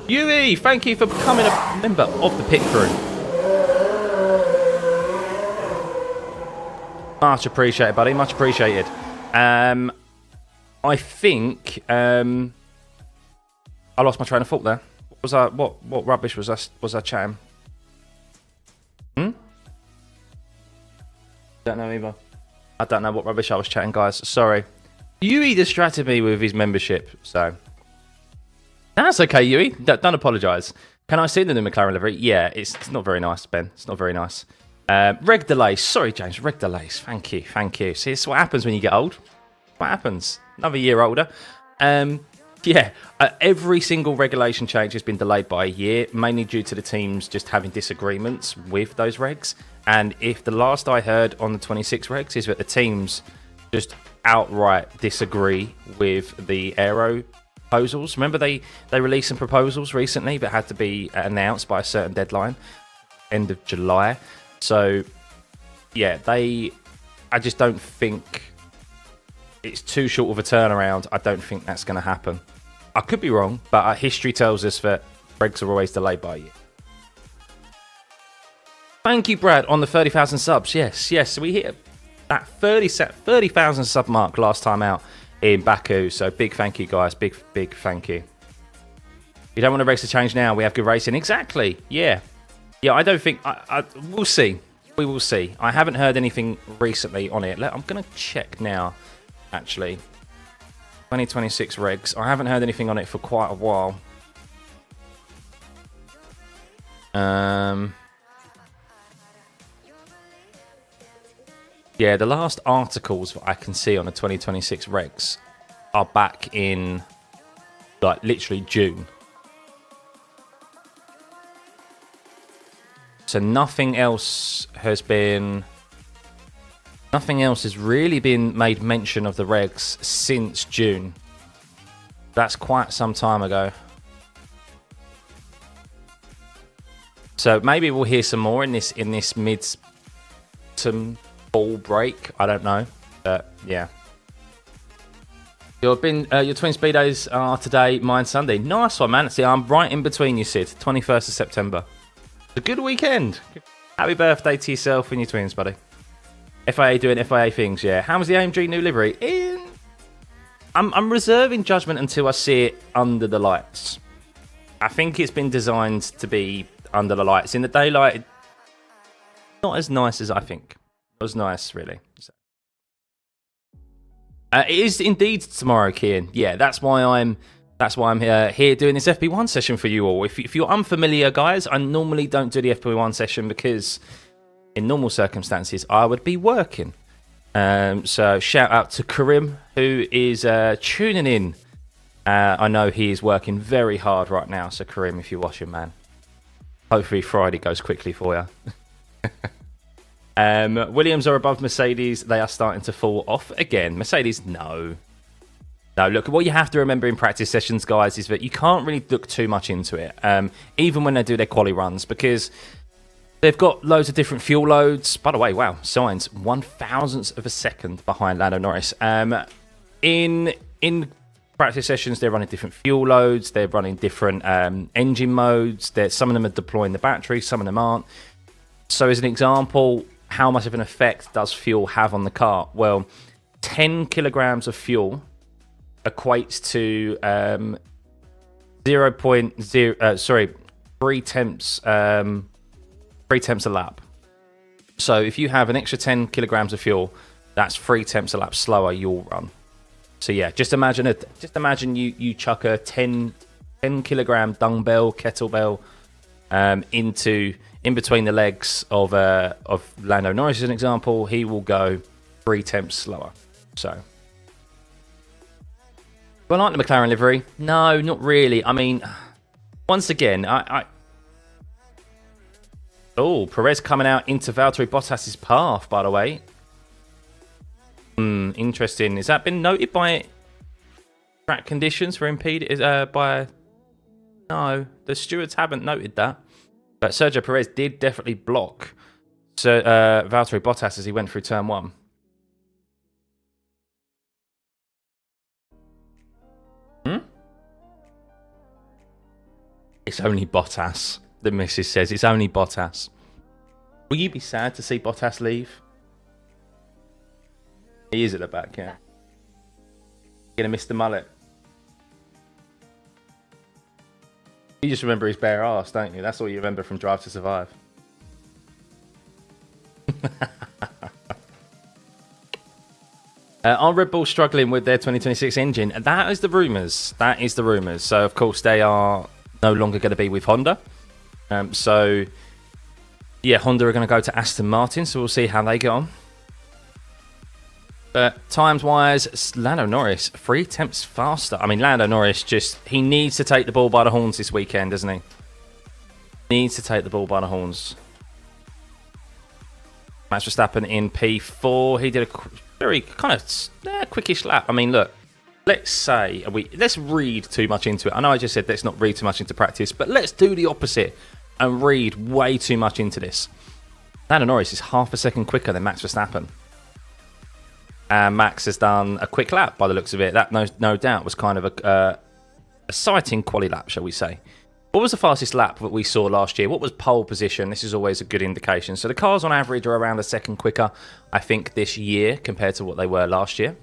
Yui, thank you for becoming a member of the pit crew. Much appreciated, buddy, much appreciated. I think, I lost my train of thought there. What rubbish was I chatting? Don't know either. I don't know what rubbish I was chatting, guys. Sorry. Yui distracted me with his membership, so that's okay, Yui. Don't apologise. Can I see the new McLaren livery? Yeah, it's not very nice, Ben. It's not very nice. Reg delays. Sorry, James. Reg delays. Thank you. See, it's what happens when you get old. What happens? Another year older. Yeah, every single regulation change has been delayed by a year, mainly due to the teams just having disagreements with those regs. And if the last I heard on the 26 regs is that the teams just outright disagree with the aero proposals. Remember they released some proposals recently that had to be announced by a certain deadline, end of July. So, yeah, I just don't think it's too short of a turnaround. I don't think that's going to happen. I could be wrong, but history tells us that regs are always delayed by a year. Thank you, Brad, on the 30,000 subs. Yes. So we hit that 30,000 sub mark last time out in Baku. So big thank you, guys. Big thank you. You don't want to race the change now. We have good racing. Exactly. Yeah. Yeah, I don't think... we'll see. We will see. I haven't heard anything recently on it. I'm going to check now, actually. 2026 regs. I haven't heard anything on it for quite a while. Yeah, the last articles I can see on the 2026 regs are back in, like, literally June. So nothing else has really been made mention of the regs since June. That's quite some time ago. So maybe we'll hear some more in this mid-autumn fall break. I don't know, but yeah. Your twin speedos are today, mine Sunday. Nice one, man. See, I'm right in between you, Sid. 21st of September. A good weekend. Happy birthday to yourself and your twins, buddy. FIA doing FIA things, yeah. How was the AMG new livery? I'm reserving judgment until I see it under the lights. I think it's been designed to be under the lights. In the daylight, not as nice as I think. It was nice, really. So. It is indeed tomorrow, Kian. Yeah, that's why I'm here doing this FP1 session for you all. If you're unfamiliar, guys, I normally don't do the FP1 session because in normal circumstances I would be working. So shout out to Karim, who is tuning in. I know he is working very hard right now. So Karim, if you're watching, man, hopefully Friday goes quickly for you. Williams are above Mercedes. They are starting to fall off again. Mercedes, no. No, look, what you have to remember in practice sessions, guys, is that you can't really look too much into it, even when they do their quali runs, because they've got loads of different fuel loads. By the way, wow, Sainz, 1,000th of a second behind Lando Norris. In practice sessions, they're running different fuel loads. They're running different engine modes. Some of them are deploying the battery, some of them aren't. So as an example, how much of an effect does fuel have on the car? Well, 10 kilograms of fuel equates to 3 tenths a lap. So if you have an extra 10 kilograms of fuel, that's 3 tenths a lap slower you'll run. So yeah, just imagine you chuck a 10 kilogram dumbbell, kettlebell in between the legs of Lando Norris as an example. He will go 3 tenths slower. So. Do I like the McLaren livery? No, not really. I mean, once again, Oh, Perez coming out into Valtteri Bottas's path, by the way. Interesting. Has that been noted by track conditions for impede? No, the stewards haven't noted that. But Sergio Perez did definitely block Valtteri Bottas as he went through turn 1. It's only Bottas, the missus says. It's only Bottas. Will you be sad to see Bottas leave? He is at the back, yeah. You're going to miss the mullet. You just remember his bare arse, don't you? That's all you remember from Drive to Survive. Are Red Bull struggling with their 2026 engine? That is the rumours. That is the rumours. So, of course, they are no longer going to be with Honda. So, yeah, Honda are going to go to Aston Martin. So we'll see how they get on. But times-wise, Lando Norris, 3 tenths faster. I mean, Lando Norris he needs to take the ball by the horns this weekend, doesn't he? Needs to take the ball by the horns. Max Verstappen in P4. He did a very kind of quickish lap. I mean, look, let's read too much into it. I know I just said let's not read too much into practice, but let's do the opposite and read way too much into this. Lando Norris is half a second quicker than Max Verstappen. And Max has done a quick lap by the looks of it. That no doubt was kind of a exciting quali lap, shall we say. What was the fastest lap that we saw last year? What was pole position? This is always a good indication. So the cars on average are around a second quicker, I think, this year compared to what they were last year.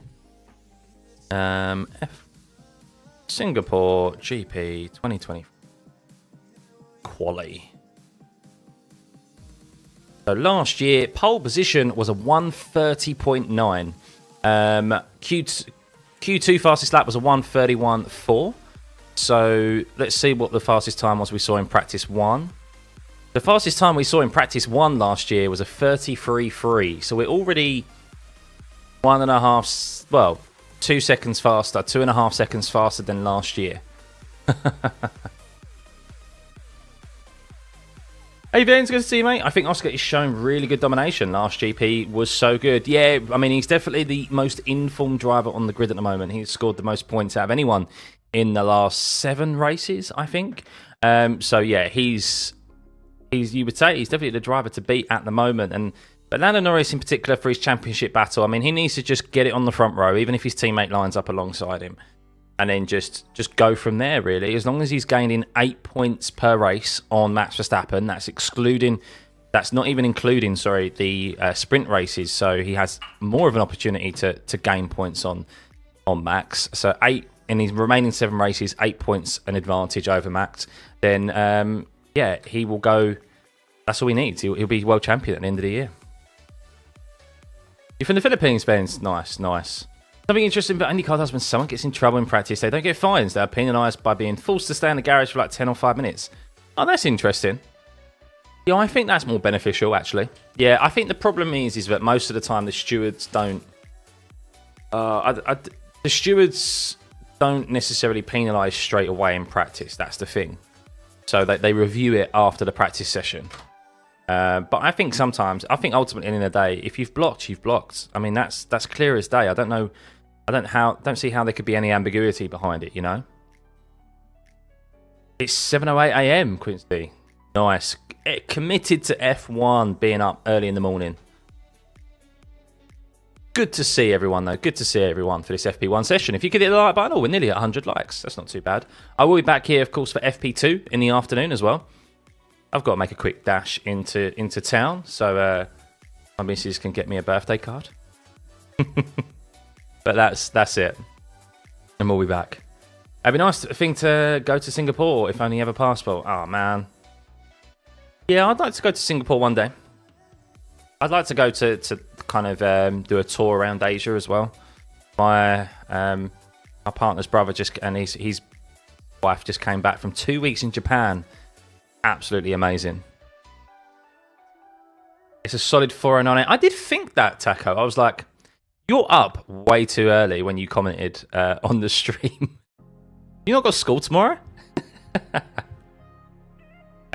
Singapore GP 2020. quali. So last year, pole position was a 130.9. Q2 fastest lap was a 131.4. So let's see what the fastest time was we saw in practice 1. The fastest time we saw in practice 1 last year was a 33.3. So we're already 1.5, well, 2 seconds faster, 2.5 seconds faster than last year. Hey Vince, good to see you, mate. I think Oscar is showing really good domination. Last GP was so good. Yeah, I mean, he's definitely the most informed driver on the grid at the moment. He's scored the most points out of anyone in the last 7 races, I think. So yeah, he's you would say he's definitely the driver to beat at the moment. But Lando Norris in particular for his championship battle, I mean, he needs to just get it on the front row, even if his teammate lines up alongside him. And then just go from there, really. As long as he's gaining 8 points per race on Max Verstappen, that's not even including, sorry, the sprint races. So he has more of an opportunity to gain points on Max. So 8 in his remaining 7 races, 8 points an advantage over Max. Then, yeah, he will go. That's all he needs. He'll be world champion at the end of the year. You're from the Philippines, Ben. Nice, nice. Something interesting about IndyCar does when someone gets in trouble in practice, they don't get fines. They're penalised by being forced to stay in the garage for like 10 or 5 minutes. Oh, that's interesting. Yeah, I think that's more beneficial, actually. Yeah, I think the problem is that most of the time the stewards don't... the stewards don't necessarily penalise straight away in practice. That's the thing. So they review it after the practice session. But I think sometimes, ultimately in the day, if you've blocked, you've blocked. I mean, that's clear as day. I don't see how there could be any ambiguity behind it, you know? It's 7:08 AM, Quincy. Nice. Committed to F1 being up early in the morning. Good to see everyone, though. Good to see everyone for this FP1 session. If you could hit the like button, we're nearly at 100 likes. That's not too bad. I will be back here, of course, for FP2 in the afternoon as well. I've got to make a quick dash into town, so my missus can get me a birthday card. But that's it. And we'll be back. It'd be nice thing to go to Singapore if only you have a passport. Oh, man. Yeah, I'd like to go to Singapore one day. I'd like to go to kind of do a tour around Asia as well. My partner's brother and his wife just came back from 2 weeks in Japan. Absolutely amazing. It's a solid 409. I did think that, Taco. I was like, you're up way too early when you commented on the stream. You not got school tomorrow?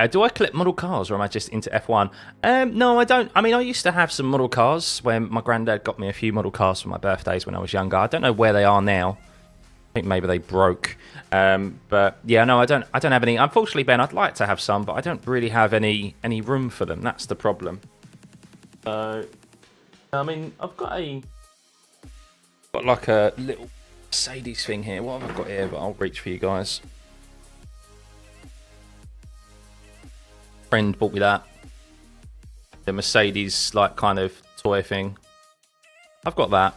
Do I collect model cars or am I just into F1? No, I don't. I mean, I used to have some model cars when my granddad got me a few model cars for my birthdays when I was younger. I don't know where they are now. I think maybe they broke. But yeah, no, I don't have any. Unfortunately, Ben, I'd like to have some, but I don't really have any room for them. That's the problem. I mean, I've got like a little Mercedes thing here. What have I got here? But I'll reach for you guys. Friend bought me that. The Mercedes like kind of toy thing. I've got that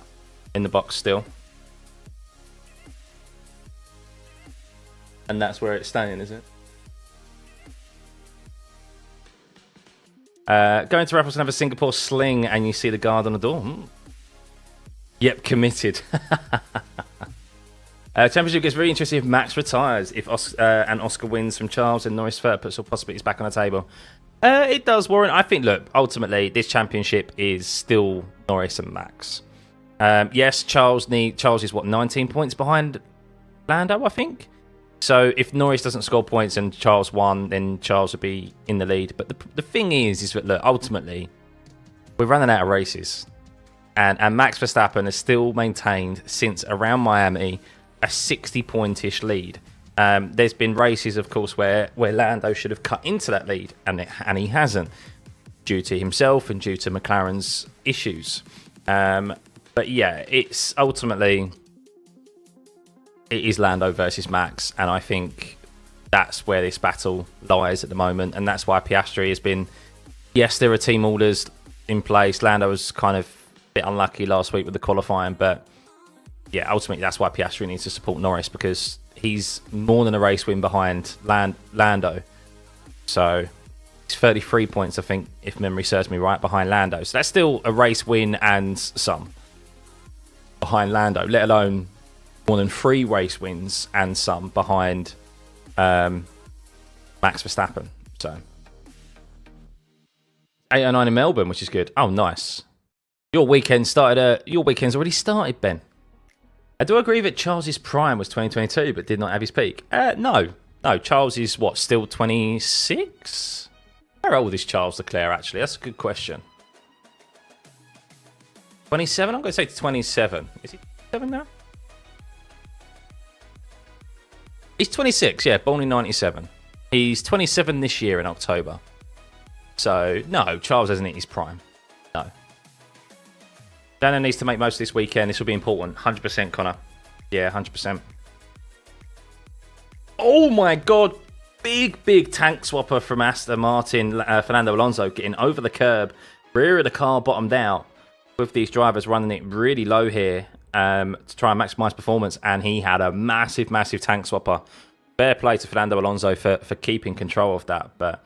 in the box still. And that's where it's staying, is it? Going to Raffles and have a Singapore sling and you see the guard on the door. Yep, committed. Championship gets very interesting if Max retires, if and Oscar wins from Charles and Norris third puts all possibilities back on the table. It does, Warren. I think, look, ultimately, this championship is still Norris and Max. Yes, Charles is, what, 19 points behind Lando, I think? So if Norris doesn't score points and Charles won, then Charles would be in the lead. But the thing is that, look, ultimately, we're running out of races. And Max Verstappen has still maintained, since around Miami, a 60-point-ish lead. There's been races, of course, where Lando should have cut into that lead, and he hasn't, due to himself and due to McLaren's issues. But yeah, it's ultimately... It is Lando versus Max, and I think that's where this battle lies at the moment, and that's why Piastri has been... Yes, there are team orders in place. Lando was kind of a bit unlucky last week with the qualifying, but yeah, ultimately that's why Piastri needs to support Norris, because he's more than a race win behind Lando. So it's 33 points, I think, if memory serves me right, behind Lando. So that's still a race win and some behind Lando, let alone more than 3 race wins and some behind Max Verstappen. So 8 or 9 in Melbourne, which is good. Oh, nice. Your weekend's already started, Ben. I do agree that Charles's prime was 2022, but did not have his peak. No, Charles is what, still 26? How old is Charles Leclerc, actually? That's a good question. 27? I'm going to say 27. Is he 27 now? He's 26, yeah, born in 97. He's 27 this year in October. So, no, Charles hasn't hit his prime. No. Dana needs to make most of this weekend. This will be important. 100%, Connor. Yeah, 100%. Oh, my God. Big tank swapper from Aston Martin. Fernando Alonso getting over the curb. Rear of the car bottomed out. With these drivers running it really low here to try and maximise performance. And he had a massive tank swapper. Fair play to Fernando Alonso for keeping control of that. But,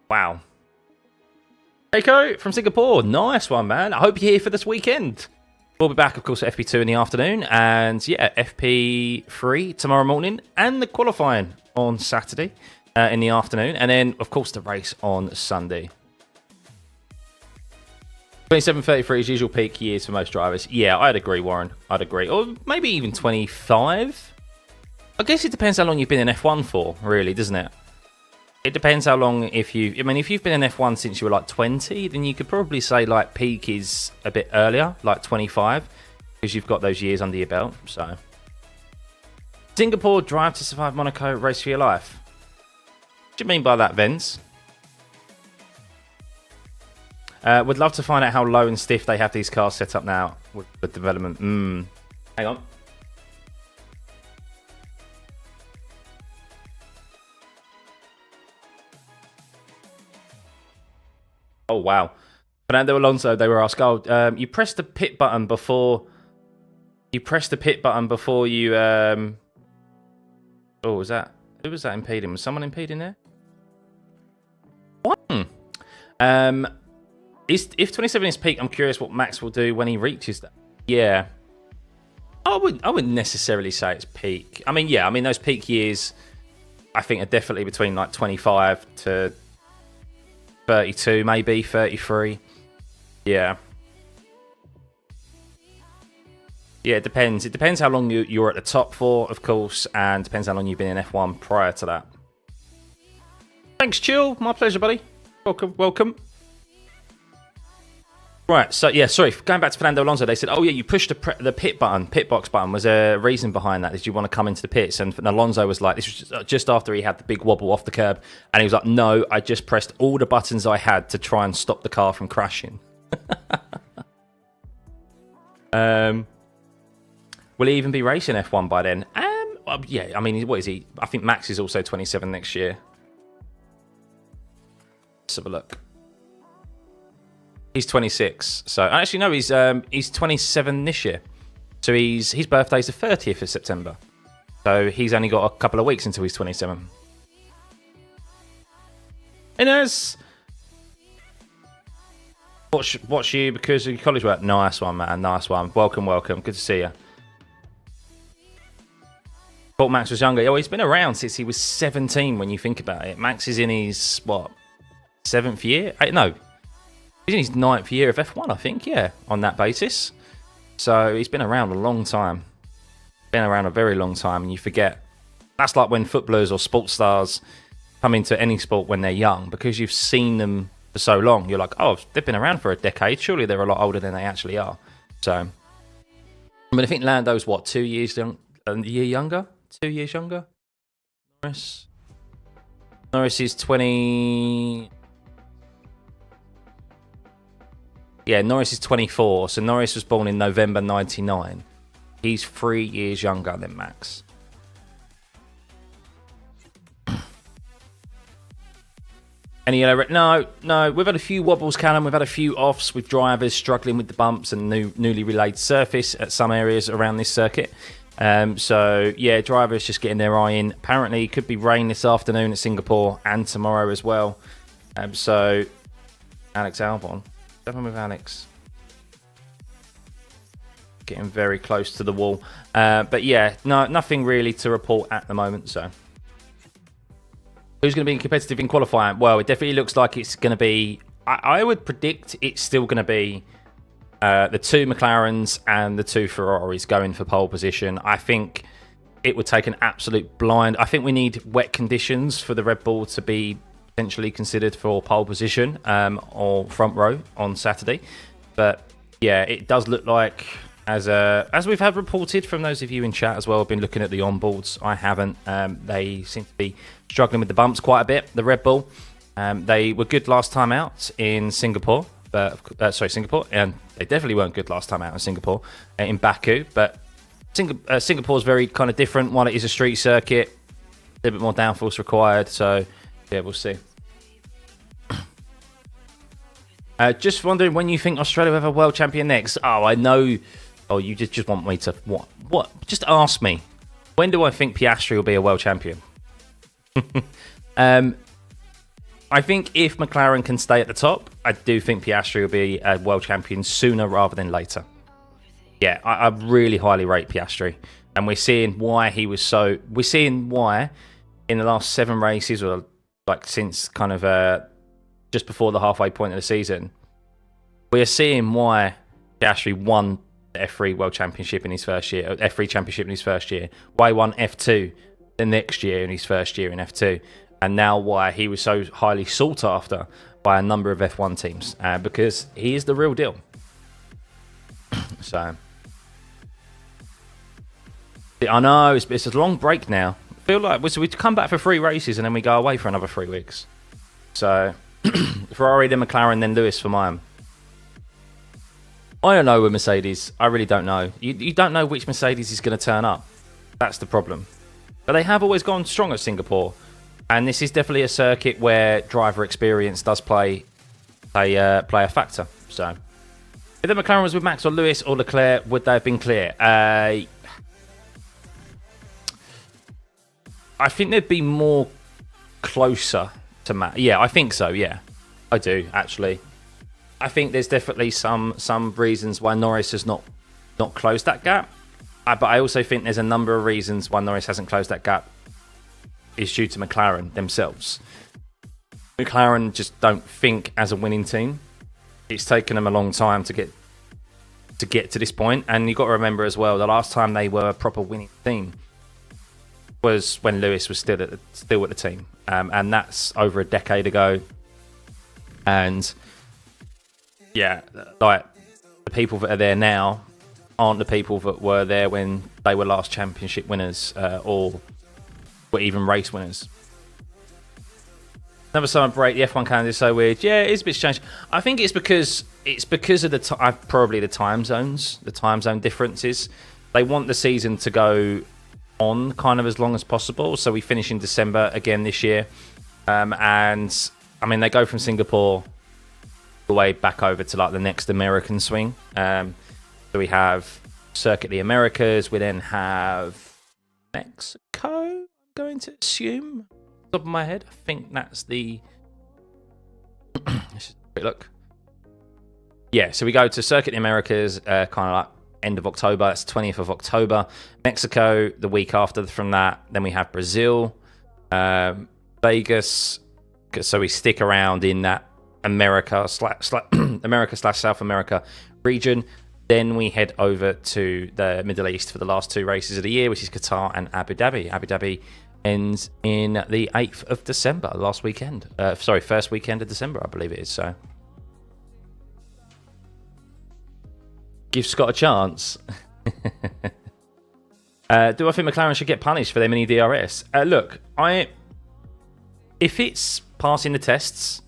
wow. Keiko from Singapore. Nice one, man. I hope you're here for this weekend. We'll be back, of course, at FP2 in the afternoon. And, yeah, FP3 tomorrow morning. And the qualifying on Saturday in the afternoon. And then, of course, the race on Sunday. 27.33 is usual peak years for most drivers. Yeah, I'd agree, Warren. I'd agree. Or maybe even 25. I guess it depends how long you've been in F1 for, really, doesn't it? It depends how long. If you've been in F1 since you were like 20, then you could probably say like peak is a bit earlier, like 25, because you've got those years under your belt. So, Singapore, drive to survive Monaco, race for your life. What do you mean by that, Vince? Would love to find out how low and stiff they have these cars set up now with the development. Hang on. Oh, wow. Fernando Alonso, they were asked, you pressed the pit button before... You pressed the pit button before you... Oh, was that... Who was that impeding? Was someone impeding there? What? If 27 is peak, I'm curious what Max will do when he reaches that. Yeah. I wouldn't necessarily say it's peak. I mean, yeah, those peak years, I think, are definitely between like 25 to 32, maybe 33. Yeah. Yeah, it depends. It depends how long you're at the top for, of course, and depends how long you've been in F1 prior to that. Thanks, Chill. My pleasure, buddy. Welcome. Right, so yeah, sorry, going back to Fernando Alonso, they said, oh yeah, you pushed the pit box button. Was there a reason behind that? Did you want to come into the pits? And Alonso was like, this was just after he had the big wobble off the curb, and he was like, no, I just pressed all the buttons I had to try and stop the car from crashing. Will he even be racing F1 by then? Yeah, what is he? I think Max is also 27 next year. Let's have a look. He's 26. So actually no, he's 27 this year. So his birthday's the 30th of September. So he's only got a couple of weeks until he's 27. Inez, watch you because of your college work. Nice one, man. Nice one. Welcome. Good to see you. Thought Max was younger. Oh, he's been around since he was 17. When you think about it, Max is in his 7th year? No. He's in his 9th year of F1, I think, yeah, on that basis. So he's been around a long time. Been around a very long time, and you forget. That's like when footballers or sports stars come into any sport when they're young, because you've seen them for so long. You're like, oh, they've been around for a decade. Surely they're a lot older than they actually are. So, I think Lando's, 2 years a year younger? 2 years younger? Norris is 20... Yeah, Norris is 24, so Norris was born in November 99. He's 3 years younger than Max. Any yellow red? No. We've had a few wobbles, Callum. We've had a few offs with drivers struggling with the bumps and newly relayed surface at some areas around this circuit. So yeah, drivers just getting their eye in. Apparently it could be rain this afternoon at Singapore and tomorrow as well. So Alex Albon, seven with Alex, getting very close to the wall. But yeah, nothing really to report at the moment. So who's going to be competitive in qualifying? Well, it definitely looks like it's going to be, I would predict it's still going to be the two McLarens and the two Ferraris going for pole position. I think it would take an absolute blind. I think we need wet conditions for the Red Bull to be potentially considered for pole position or front row on Saturday. But yeah, it does look like, as we've had reported from those of you in chat as well, I've been looking at the onboards. I haven't. They seem to be struggling with the bumps quite a bit, the Red Bull. They were good last time out in Singapore. Singapore, and they definitely weren't good last time out in Singapore, in Baku. But Singapore's very kind of different. One, it is a street circuit, a little bit more downforce required. So yeah, we'll see. Just wondering when you think Australia will have a world champion next. Oh, I know. Oh, you just want me to what? Just ask me. When do I think Piastri will be a world champion? I think if McLaren can stay at the top, I do think Piastri will be a world champion sooner rather than later. Yeah, I really highly rate Piastri. And we're seeing why he was so... We're seeing why in the last 7 races, or like since kind of just before the halfway point of the season, we're seeing why Piastri won the F3 World Championship in his first year, F3 Championship in his first year, why he won F2 the next year in his first year in F2. And now why he was so highly sought after by a number of F1 teams. Because he is the real deal. So. I know, it's a long break now. I feel like we come back for 3 races and then we go away for another 3 weeks. So, Ferrari, then McLaren, then Lewis for mine. I don't know with Mercedes. I really don't know. You don't know which Mercedes is going to turn up. That's the problem. But they have always gone strong at Singapore. And this is definitely a circuit where driver experience does play a factor. So, if the McLaren was with Max or Lewis or Leclerc, would they have been clear? I think they'd be more closer to Max. Yeah, I think so. Yeah, I do actually. I think there's definitely some reasons why Norris has not closed that gap. But I also think there's a number of reasons why Norris hasn't closed that gap. Is due to McLaren themselves. McLaren just don't think as a winning team. It's taken them a long time to get to this point, and you've got to remember as well, the last time they were a proper winning team was when Lewis was still at the team, and that's over a decade ago. And yeah, like the people that are there now aren't the people that were there when they were last championship winners or were even race winners. Another summer break, the F1 calendar is so weird. Yeah, it is a bit strange. I think it's because of the probably the time zones, the time zone differences. They want the season to go on kind of as long as possible. So we finish in December again this year, and I mean they go from Singapore the way back over to like the next American swing. So we have Circuit the Americas. We then have Mexico. Going to assume, top of my head, I think that's the. Let's just have a quick look. Yeah, so we go to Circuit the Americas, kind of like end of October. That's 20th of October. Mexico the week after from that. Then we have Brazil, Vegas. So we stick around in that America / South America region. Then we head over to the Middle East for the last 2 races of the year, which is Qatar and Abu Dhabi. Abu Dhabi ends in the 8th of December, first weekend of December, I believe it is. So, give Scott a chance. Do I think McLaren should get punished for their mini DRS? Look, if it's passing the tests,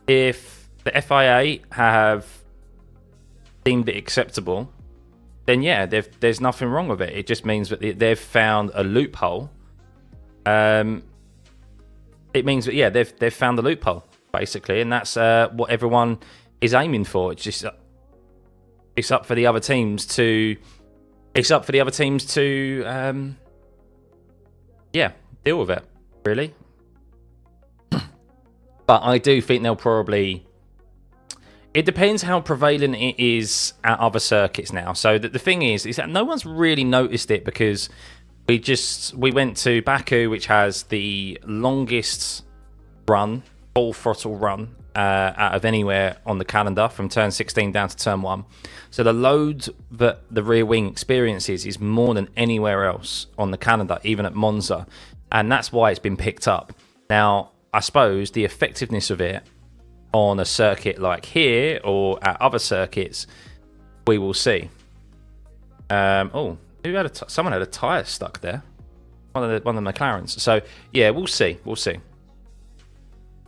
if the FIA have deemed it acceptable, then yeah, there's nothing wrong with it. It just means that they've found a loophole. It means that yeah, they've found the loophole basically, and that's what everyone is aiming for. It's just it's up for the other teams to It's up for the other teams to, yeah, deal with it, really. But I do think they'll probably... It depends how prevalent it is at other circuits now. So the thing is that no one's really noticed it because we went to Baku, which has the longest run, full throttle run, out of anywhere on the calendar from turn 16 down to turn 1. So the load that the rear wing experiences is more than anywhere else on the calendar, even at Monza. And that's why it's been picked up. Now, I suppose the effectiveness of it on a circuit like here or at other circuits, we will see. Oh, someone had a tyre stuck there. One of the McLarens. So yeah, we'll see. We'll see.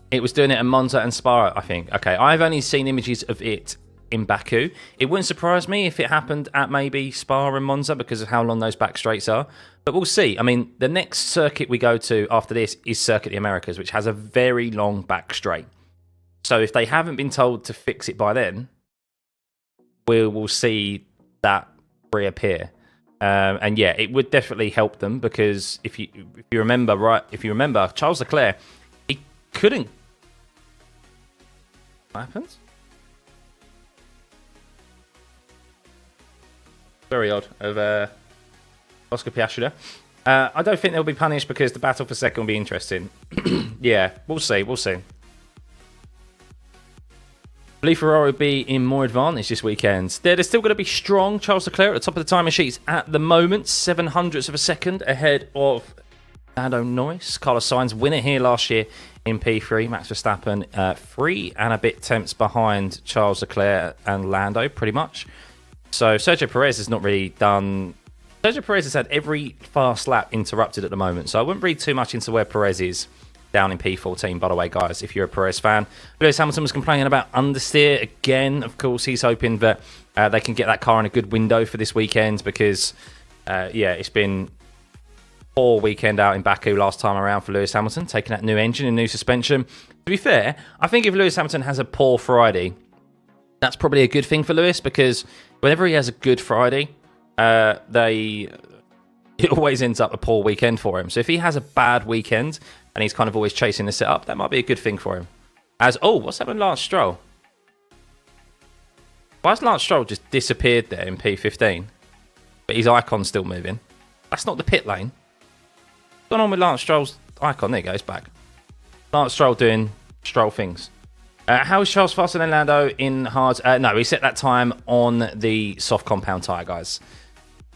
It was doing it at Monza and Spa, I think. Okay, I've only seen images of it in Baku. It wouldn't surprise me if it happened at maybe Spa and Monza because of how long those back straights are. But we'll see. I mean, the next circuit we go to after this is Circuit of the Americas, which has a very long back straight. So if they haven't been told to fix it by then, we will see that reappear. And yeah, it would definitely help them because if you remember, Charles Leclerc, he couldn't. What happens? Very odd of Oscar Piastri there. I don't think they'll be punished because the battle for second will be interesting. Yeah, we'll see. We'll see. I believe Ferrari will be in more advantage this weekend. They're still going to be strong. Charles Leclerc at the top of the timing sheets at the moment, 0.07 of a second ahead of Lando Norris. Carlos Sainz, winner here last year in P3. Max Verstappen, 3 and a bit tenths behind Charles Leclerc and Lando, pretty much. So Sergio Perez has not really done... Sergio Perez has had every fast lap interrupted at the moment, so I wouldn't read too much into where Perez is down in P14, by the way, guys, if you're a Perez fan. Lewis Hamilton was complaining about understeer again. Of course, he's hoping that they can get that car in a good window for this weekend because, yeah, it's been a poor weekend out in Baku last time around for Lewis Hamilton, taking that new engine and new suspension. To be fair, I think if Lewis Hamilton has a poor Friday, that's probably a good thing for Lewis because whenever he has a good Friday, it always ends up a poor weekend for him. So if he has a bad weekend and he's kind of always chasing the setup, that might be a good thing for him. What's happened to Lance Stroll? Why has Lance Stroll just disappeared there in P15? But his icon's still moving. That's not the pit lane. What's going on with Lance Stroll's icon? There he goes, back. Lance Stroll doing Stroll things. How is Charles faster than Lando in hards? No, he set that time on the soft compound tyre, guys.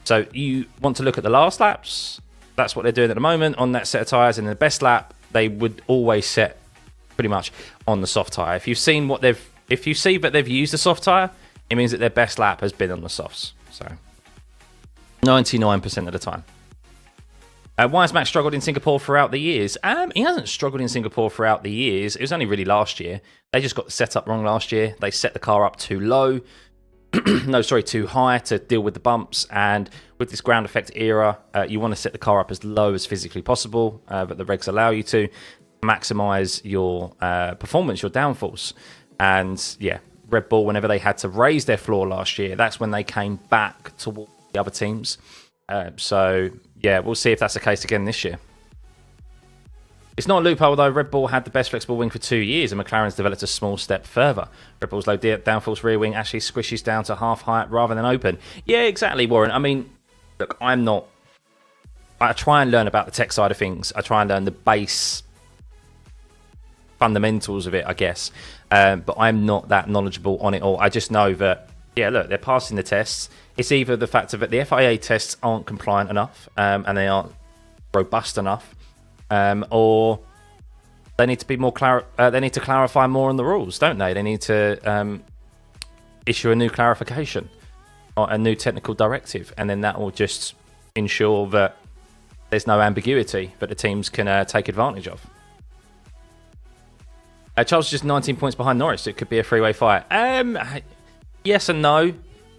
So you want to look at the last laps. That's what they're doing at the moment on that set of tyres. And in the best lap, they would always set pretty much on the soft tyre. If you see that they've used a soft tyre, it means that their best lap has been on the softs. So 99% of the time. Why has Max struggled in Singapore throughout the years? He hasn't struggled in Singapore throughout the years. It was only really last year. They just got the setup wrong last year. They set the car up too low. Too high to deal with the bumps. And with this ground effect era, you want to set the car up as low as physically possible, but the regs allow you to maximize your performance, your downforce. And yeah, Red Bull, whenever they had to raise their floor last year, that's when they came back towards the other teams. So yeah, we'll see if that's the case again this year. It's not a loophole, though. Red Bull had the best flexible wing for 2 years, and McLaren's developed a small step further. Red Bull's low downforce rear wing actually squishes down to half height rather than open. Yeah, exactly, Warren. I mean, look, I try and learn about the tech side of things. I try and learn the base fundamentals of it, I guess. But I'm not that knowledgeable on it all. I just know that, yeah, look, they're passing the tests. It's either the fact that the FIA tests aren't compliant enough and they aren't robust enough, or they need to be more they need to clarify more on the rules, don't they? They need to issue a new clarification or a new technical directive, and then that will just ensure that there's no ambiguity that the teams can take advantage of. Charles is just 19 points behind Norris, so it could be a three-way fight. Yes and no.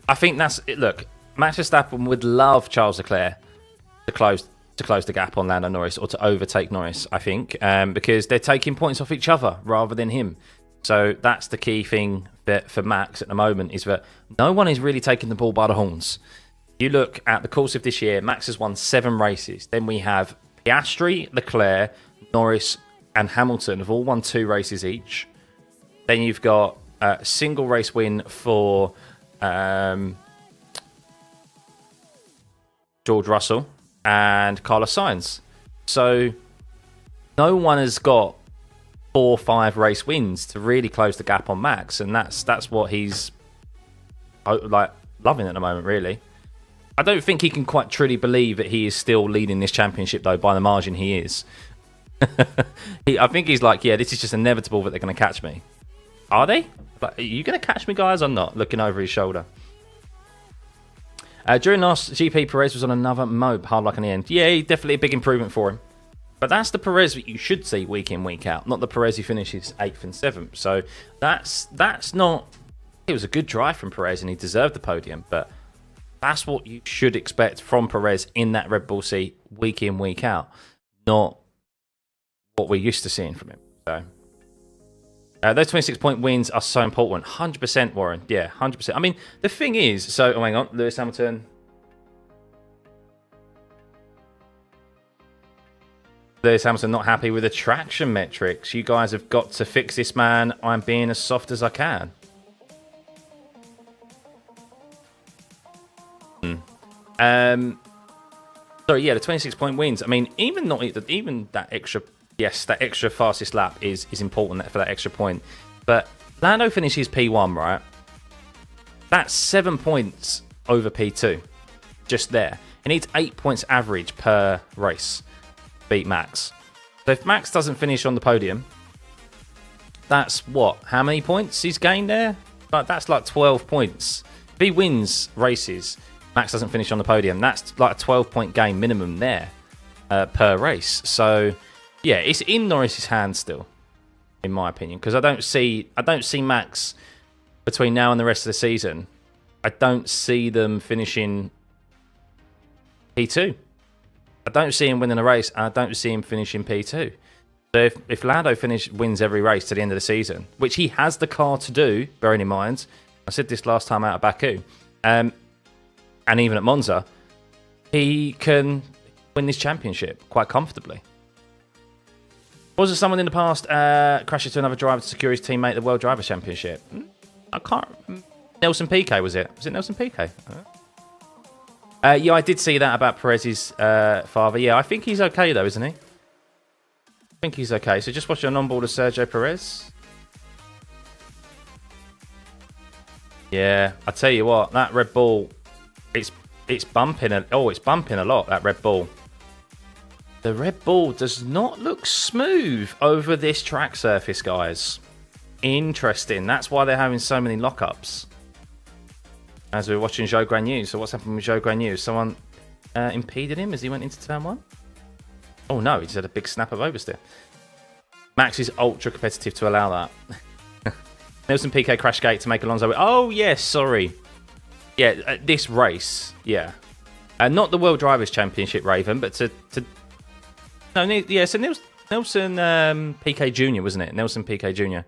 I think that's it. Look, Max Verstappen would love Charles Leclerc to close the gap on Lando Norris or to overtake Norris, I think, because they're taking points off each other rather than him. So that's the key thing that for Max at the moment is that no one is really taking the ball by the horns. You look at the course of this year, Max has won 7 races. Then we have Piastri, Leclerc, Norris, and Hamilton have all won 2 races each. Then you've got a single race win for George Russell and Carlos Sainz. So no one has got 4 or 5 race wins to really close the gap on Max, and that's what he's like loving at the moment, really. I don't think he can quite truly believe that he is still leading this championship, though, by the margin he is. I think he's like, yeah, this is just inevitable that they're going to catch me. Are they? Like, are you going to catch me, guys, or not? Looking over his shoulder. During last GP, Perez was on another mode, hard luck in the end. Yeah, definitely a big improvement for him. But that's the Perez that you should see week in, week out, not the Perez who finishes 8th and 7th. So that's not... It was a good drive from Perez, and he deserved the podium, but that's what you should expect from Perez in that Red Bull seat week in, week out, not what we're used to seeing from him. So those 26-point wins are so important. 100%, Warren. Yeah, 100%. I mean, the thing is, so, oh, hang on, Lewis Hamilton. Lewis Hamilton not happy with the traction metrics. You guys have got to fix this, man. I'm being as soft as I can. Sorry, yeah, the 26-point wins. I mean, even that extra, yes, that extra fastest lap is important for that extra point. But Lando finishes P1, right? That's 7 points over P2, just there. He needs 8 points average per race to beat Max. So if Max doesn't finish on the podium, that's what? How many points he's gained there? Like, that's like 12 points. If he wins races, Max doesn't finish on the podium, that's like a 12-point gain minimum there per race. So, yeah, it's in Norris's hands still, in my opinion, because I don't see Max between now and the rest of the season. I don't see them finishing P2. I don't see him winning a race, and I don't see him finishing P2. So if Lando wins every race to the end of the season, which he has the car to do, bearing in mind, I said this last time out of Baku, and even at Monza, he can win this championship quite comfortably. Was there someone in the past crashed into another driver to secure his teammate the World Drivers' Championship? I can't... Nelson Piquet, was it? Was it Nelson Piquet? Yeah, I did see that about Perez's father. Yeah, I think he's okay, though, isn't he? I think he's okay. So just watch an onboard of Sergio Perez. Yeah, I tell you what, that Red Bull... It's bumping it's bumping a lot, that Red Bull. The Red Bull does not look smooth over this track surface, guys. Interesting. That's why they're having so many lockups. As we're watching Zhou Guanyu. So what's happened with Zhou Guanyu? Someone impeded him as he went into turn 1? Oh no, he just had a big snap of oversteer. Max is ultra competitive to allow that. Nelson Piquet crash gate to make Alonso... Oh yes, sorry. Yeah, this race, yeah. Not the World Drivers' Championship, Raven, but to no, yeah, so Nelson Piquet Jr., wasn't it? Nelson Piquet Jr.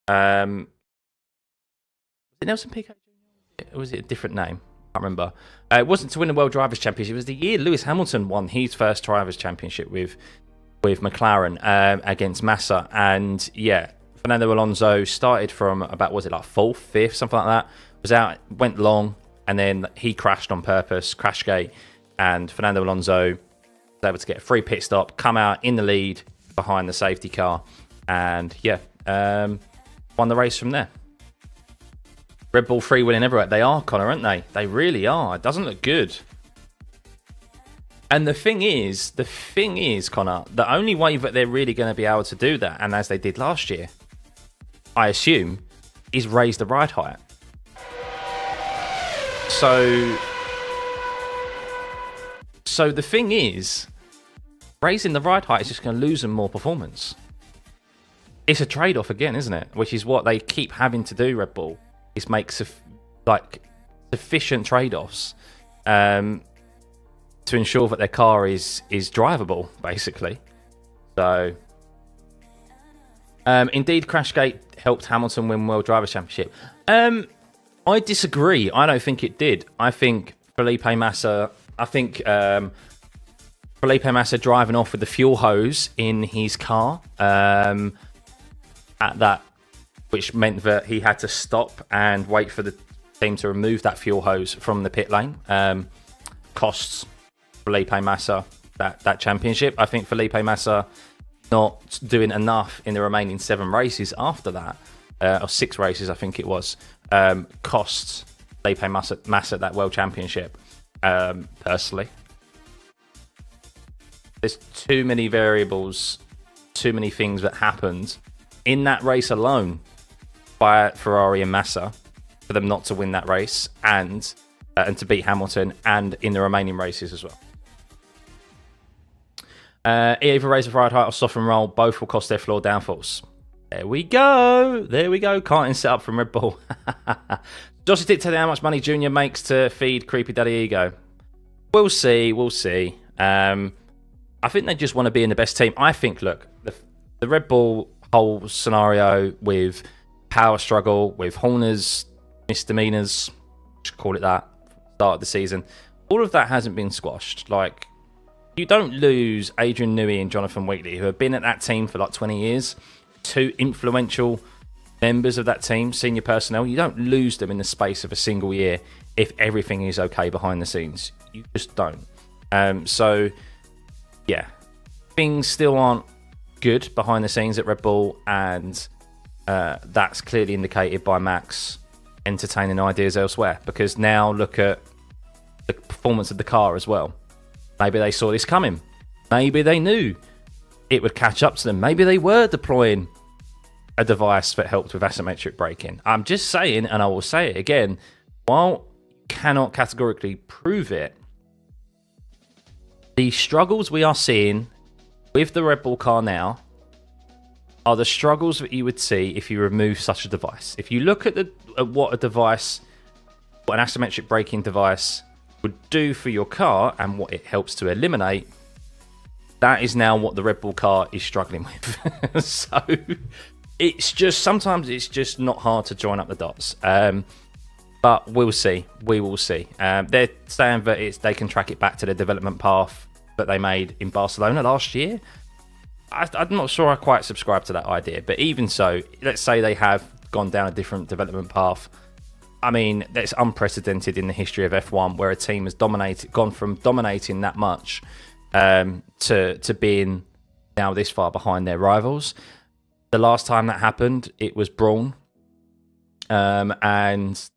Was it Nelson Piquet Jr.? Or was it a different name? I can't remember. It wasn't to win the World Drivers' Championship. It was the year Lewis Hamilton won his first Drivers' Championship with McLaren against Massa. And, yeah, Fernando Alonso started from about, was it like 4th, 5th, something like that. Was out, went long, and then he crashed on purpose, crashgate, and Fernando Alonso was able to get a free pit stop, come out in the lead behind the safety car, and yeah, won the race from there. Red Bull free winning everywhere. They are, Connor, aren't they? They really are. It doesn't look good. And the thing is, Connor, the only way that they're really going to be able to do that, and as they did last year, I assume, is raise the ride height. So the thing is, raising the ride height is just going to lose them more performance. It's a trade-off again, isn't it? Which is what they keep having to do, Red Bull, is make sufficient trade-offs to ensure that their car is drivable, basically. So, indeed, Crashgate helped Hamilton win World Drivers' Championship. I disagree. I don't think it did. I think Felipe Massa. I think Felipe Massa driving off with the fuel hose in his car at that, which meant that he had to stop and wait for the team to remove that fuel hose from the pit lane. Costs Felipe Massa that championship. I think Felipe Massa not doing enough in the remaining 7 races after that, or 6 races I think it was, costs Felipe Massa that world championship. Personally, there's too many variables, too many things that happened in that race alone by Ferrari and Massa for them not to win that race and to beat Hamilton, and in the remaining races as well. Either raise a ride height or soften roll, both will cost their floor downforce. There we go. There we go. Karting set up from Red Bull. Jossie dictated how much money Junior makes to feed Creepy Daddy Ego. We'll see. We'll see. I think they just want to be in the best team. I think, look, the Red Bull whole scenario with power struggle, with Horner's misdemeanors, just call it that, start of the season, all of that hasn't been squashed. Like, you don't lose Adrian Newey and Jonathan Wheatley, who have been at that team for like 20 years, 2 influential members of that team, senior personnel. You don't lose them in the space of a single year if everything is okay behind the scenes. You just don't. So, yeah, things still aren't good behind the scenes at Red Bull, and that's clearly indicated by Max entertaining ideas elsewhere, because now look at the performance of the car as well. Maybe they saw this coming. Maybe they knew it would catch up to them. Maybe they were deploying a device that helped with asymmetric braking. I'm just saying, and I will say it again, while you cannot categorically prove it, the struggles we are seeing with the Red Bull car now are the struggles that you would see if you remove such a device. If you look at what an asymmetric braking device would do for your car and what it helps to eliminate, that is now what the Red Bull car is struggling with. So it's just, sometimes it's just not hard to join up the dots. But we'll see. We will see. They're saying that they can track it back to the development path that they made in Barcelona last year. I'm not sure I quite subscribe to that idea, but even so, let's say they have gone down a different development path. I mean, that's unprecedented in the history of F1, where a team has gone from dominating that much to being now this far behind their rivals. The last time that happened, it was Brawn, and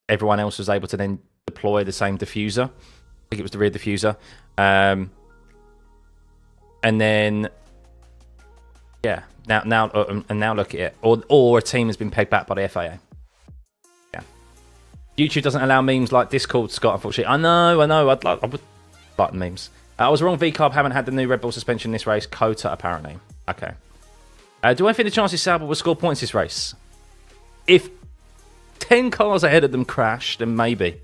everyone else was able to then deploy the same diffuser. I think it was the rear diffuser. And then, yeah, now look at it. Or a team has been pegged back by the FAA. Yeah, YouTube doesn't allow memes like Discord, Scott. Unfortunately, I know. I would like the memes. I was wrong. VCarb haven't had the new Red Bull suspension this race. Cota apparently. Okay. Do I think the chances Sauber will score points this race? If 10 cars ahead of them crash, then maybe.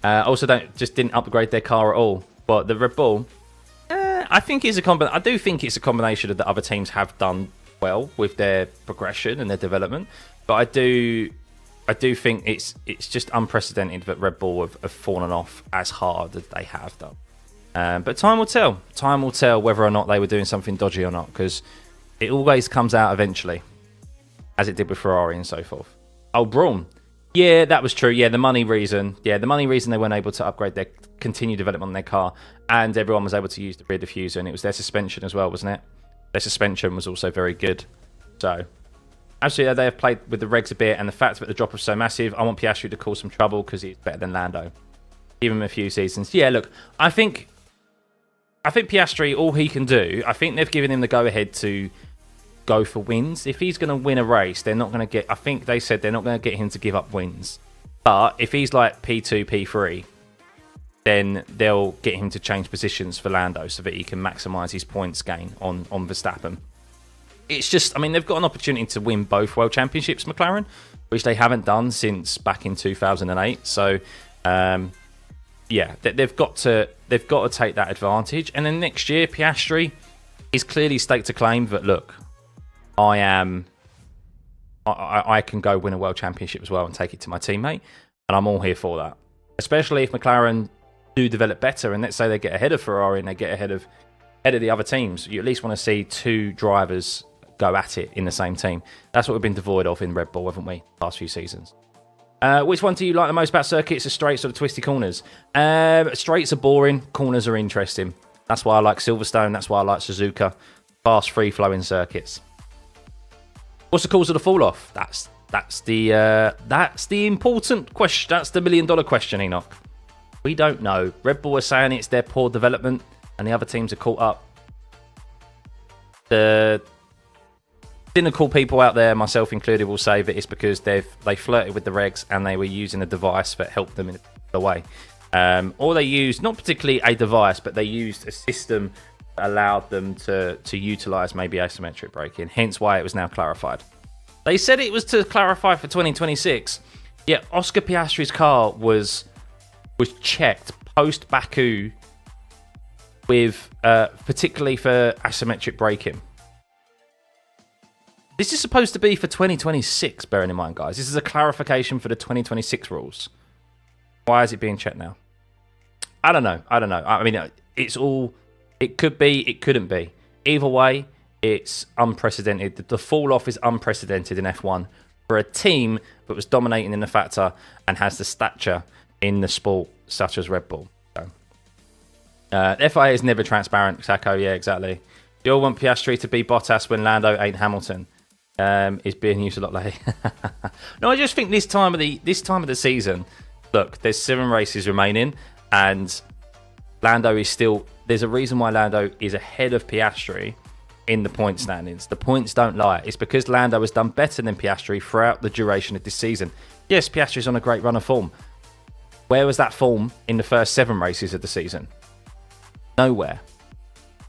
Also, didn't upgrade their car at all. But the Red Bull, I think is I do think it's a combination of the other teams have done well with their progression and their development. But I do think it's just unprecedented that Red Bull have fallen off as hard as they have done. But time will tell. Time will tell whether or not they were doing something dodgy or not, because it always comes out eventually, as it did with Ferrari and so forth. Oh, Brawn. Yeah, that was true. Yeah, the money reason. Yeah, the money reason they weren't able to upgrade their continued development on their car, and everyone was able to use the rear diffuser, and it was their suspension as well, wasn't it? Their suspension was also very good. So, actually, they have played with the regs a bit, and the fact that the drop was so massive, I want Piastri to cause some trouble because he's better than Lando. Give him a few seasons. Yeah, look, I think Piastri, all he can do, I think they've given him the go-ahead to go for wins. If he's going to win a race, they're not going to get... I think they said they're not going to get him to give up wins. But if he's like P2, P3, then they'll get him to change positions for Lando so that he can maximise his points gain on Verstappen. It's just... I mean, they've got an opportunity to win both World Championships, McLaren, which they haven't done since back in 2008. So... yeah, they've got to take that advantage, and then next year Piastri is clearly staked to claim that, look, I can go win a world championship as well and take it to my teammate. and I'm all here for that. Especially if McLaren do develop better, and let's say they get ahead of Ferrari and they get ahead of the other teams. You at least want to see two drivers go at it in the same team. That's what we've been devoid of in Red Bull, haven't we, last few seasons? Which one do you like the most about circuits, the straights or the twisty corners? Straights are boring, corners are interesting. That's why I like Silverstone, that's why I like Suzuka. Fast, free-flowing circuits. What's the cause of the fall-off? That's the important question. That's the million-dollar question, Enoch. We don't know. Red Bull are saying it's their poor development, and the other teams are caught up. The cynical people out there, myself included, will say that it's because they flirted with the regs and they were using a device that helped them in the way. Or they used, not particularly a device, but they used a system that allowed them to utilise maybe asymmetric braking, hence why it was now clarified. They said it was to clarify for 2026, yet Oscar Piastri's car was checked post-Baku with, particularly for asymmetric braking. This is supposed to be for 2026, bearing in mind, guys. This is a clarification for the 2026 rules. Why is it being checked now? I don't know. I mean, it could be, it couldn't be. Either way, it's unprecedented. The fall-off is unprecedented in F1 for a team that was dominating in the factor and has the stature in the sport, such as Red Bull. So, FIA is never transparent, Sacco. Yeah, exactly. You all want Piastri to be Bottas when Lando ain't Hamilton. Is being used a lot lately. No, I just think this time of the season, look, there's 7 races remaining, and Lando is still. There's a reason why Lando is ahead of Piastri in the point standings. The points don't lie. It's because Lando has done better than Piastri throughout the duration of this season. Yes, Piastri's on a great run of form. Where was that form in the first 7 races of the season? Nowhere.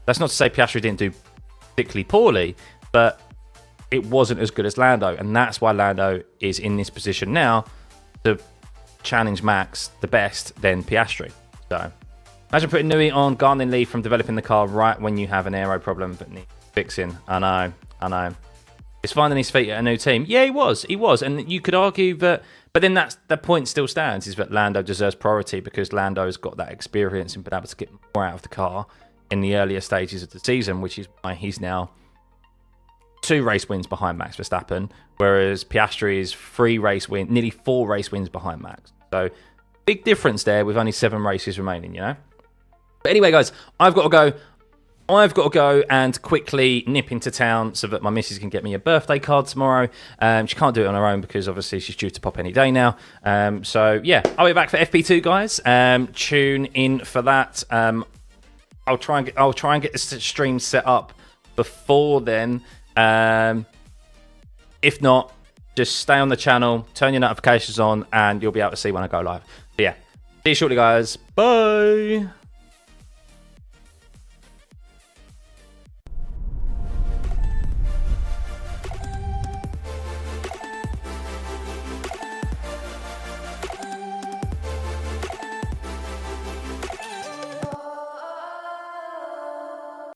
That's not to say Piastri didn't do particularly poorly, but it wasn't as good as Lando, and that's why Lando is in this position now to challenge Max the best than Piastri. So imagine putting Nui on gardening leave from developing the car right when you have an aero problem that needs fixing. I know. He's finding his feet at a new team. Yeah, he was, and you could argue that, but then the point still stands, is that Lando deserves priority because Lando's got that experience and been able to get more out of the car in the earlier stages of the season, which is why he's now 2 race wins behind Max Verstappen, whereas Piastri is nearly 4 race wins behind Max. So big difference there with only 7 races remaining, you know? But anyway, guys, I've got to go and quickly nip into town so that my missus can get me a birthday card tomorrow. She can't do it on her own because obviously she's due to pop any day now. So yeah, I'll be back for FP2, guys. Tune in for that. I'll try and get this stream set up before then. If not, just stay on the channel, turn your notifications on, and you'll be able to see when I go live. But yeah, see you shortly, guys. Bye.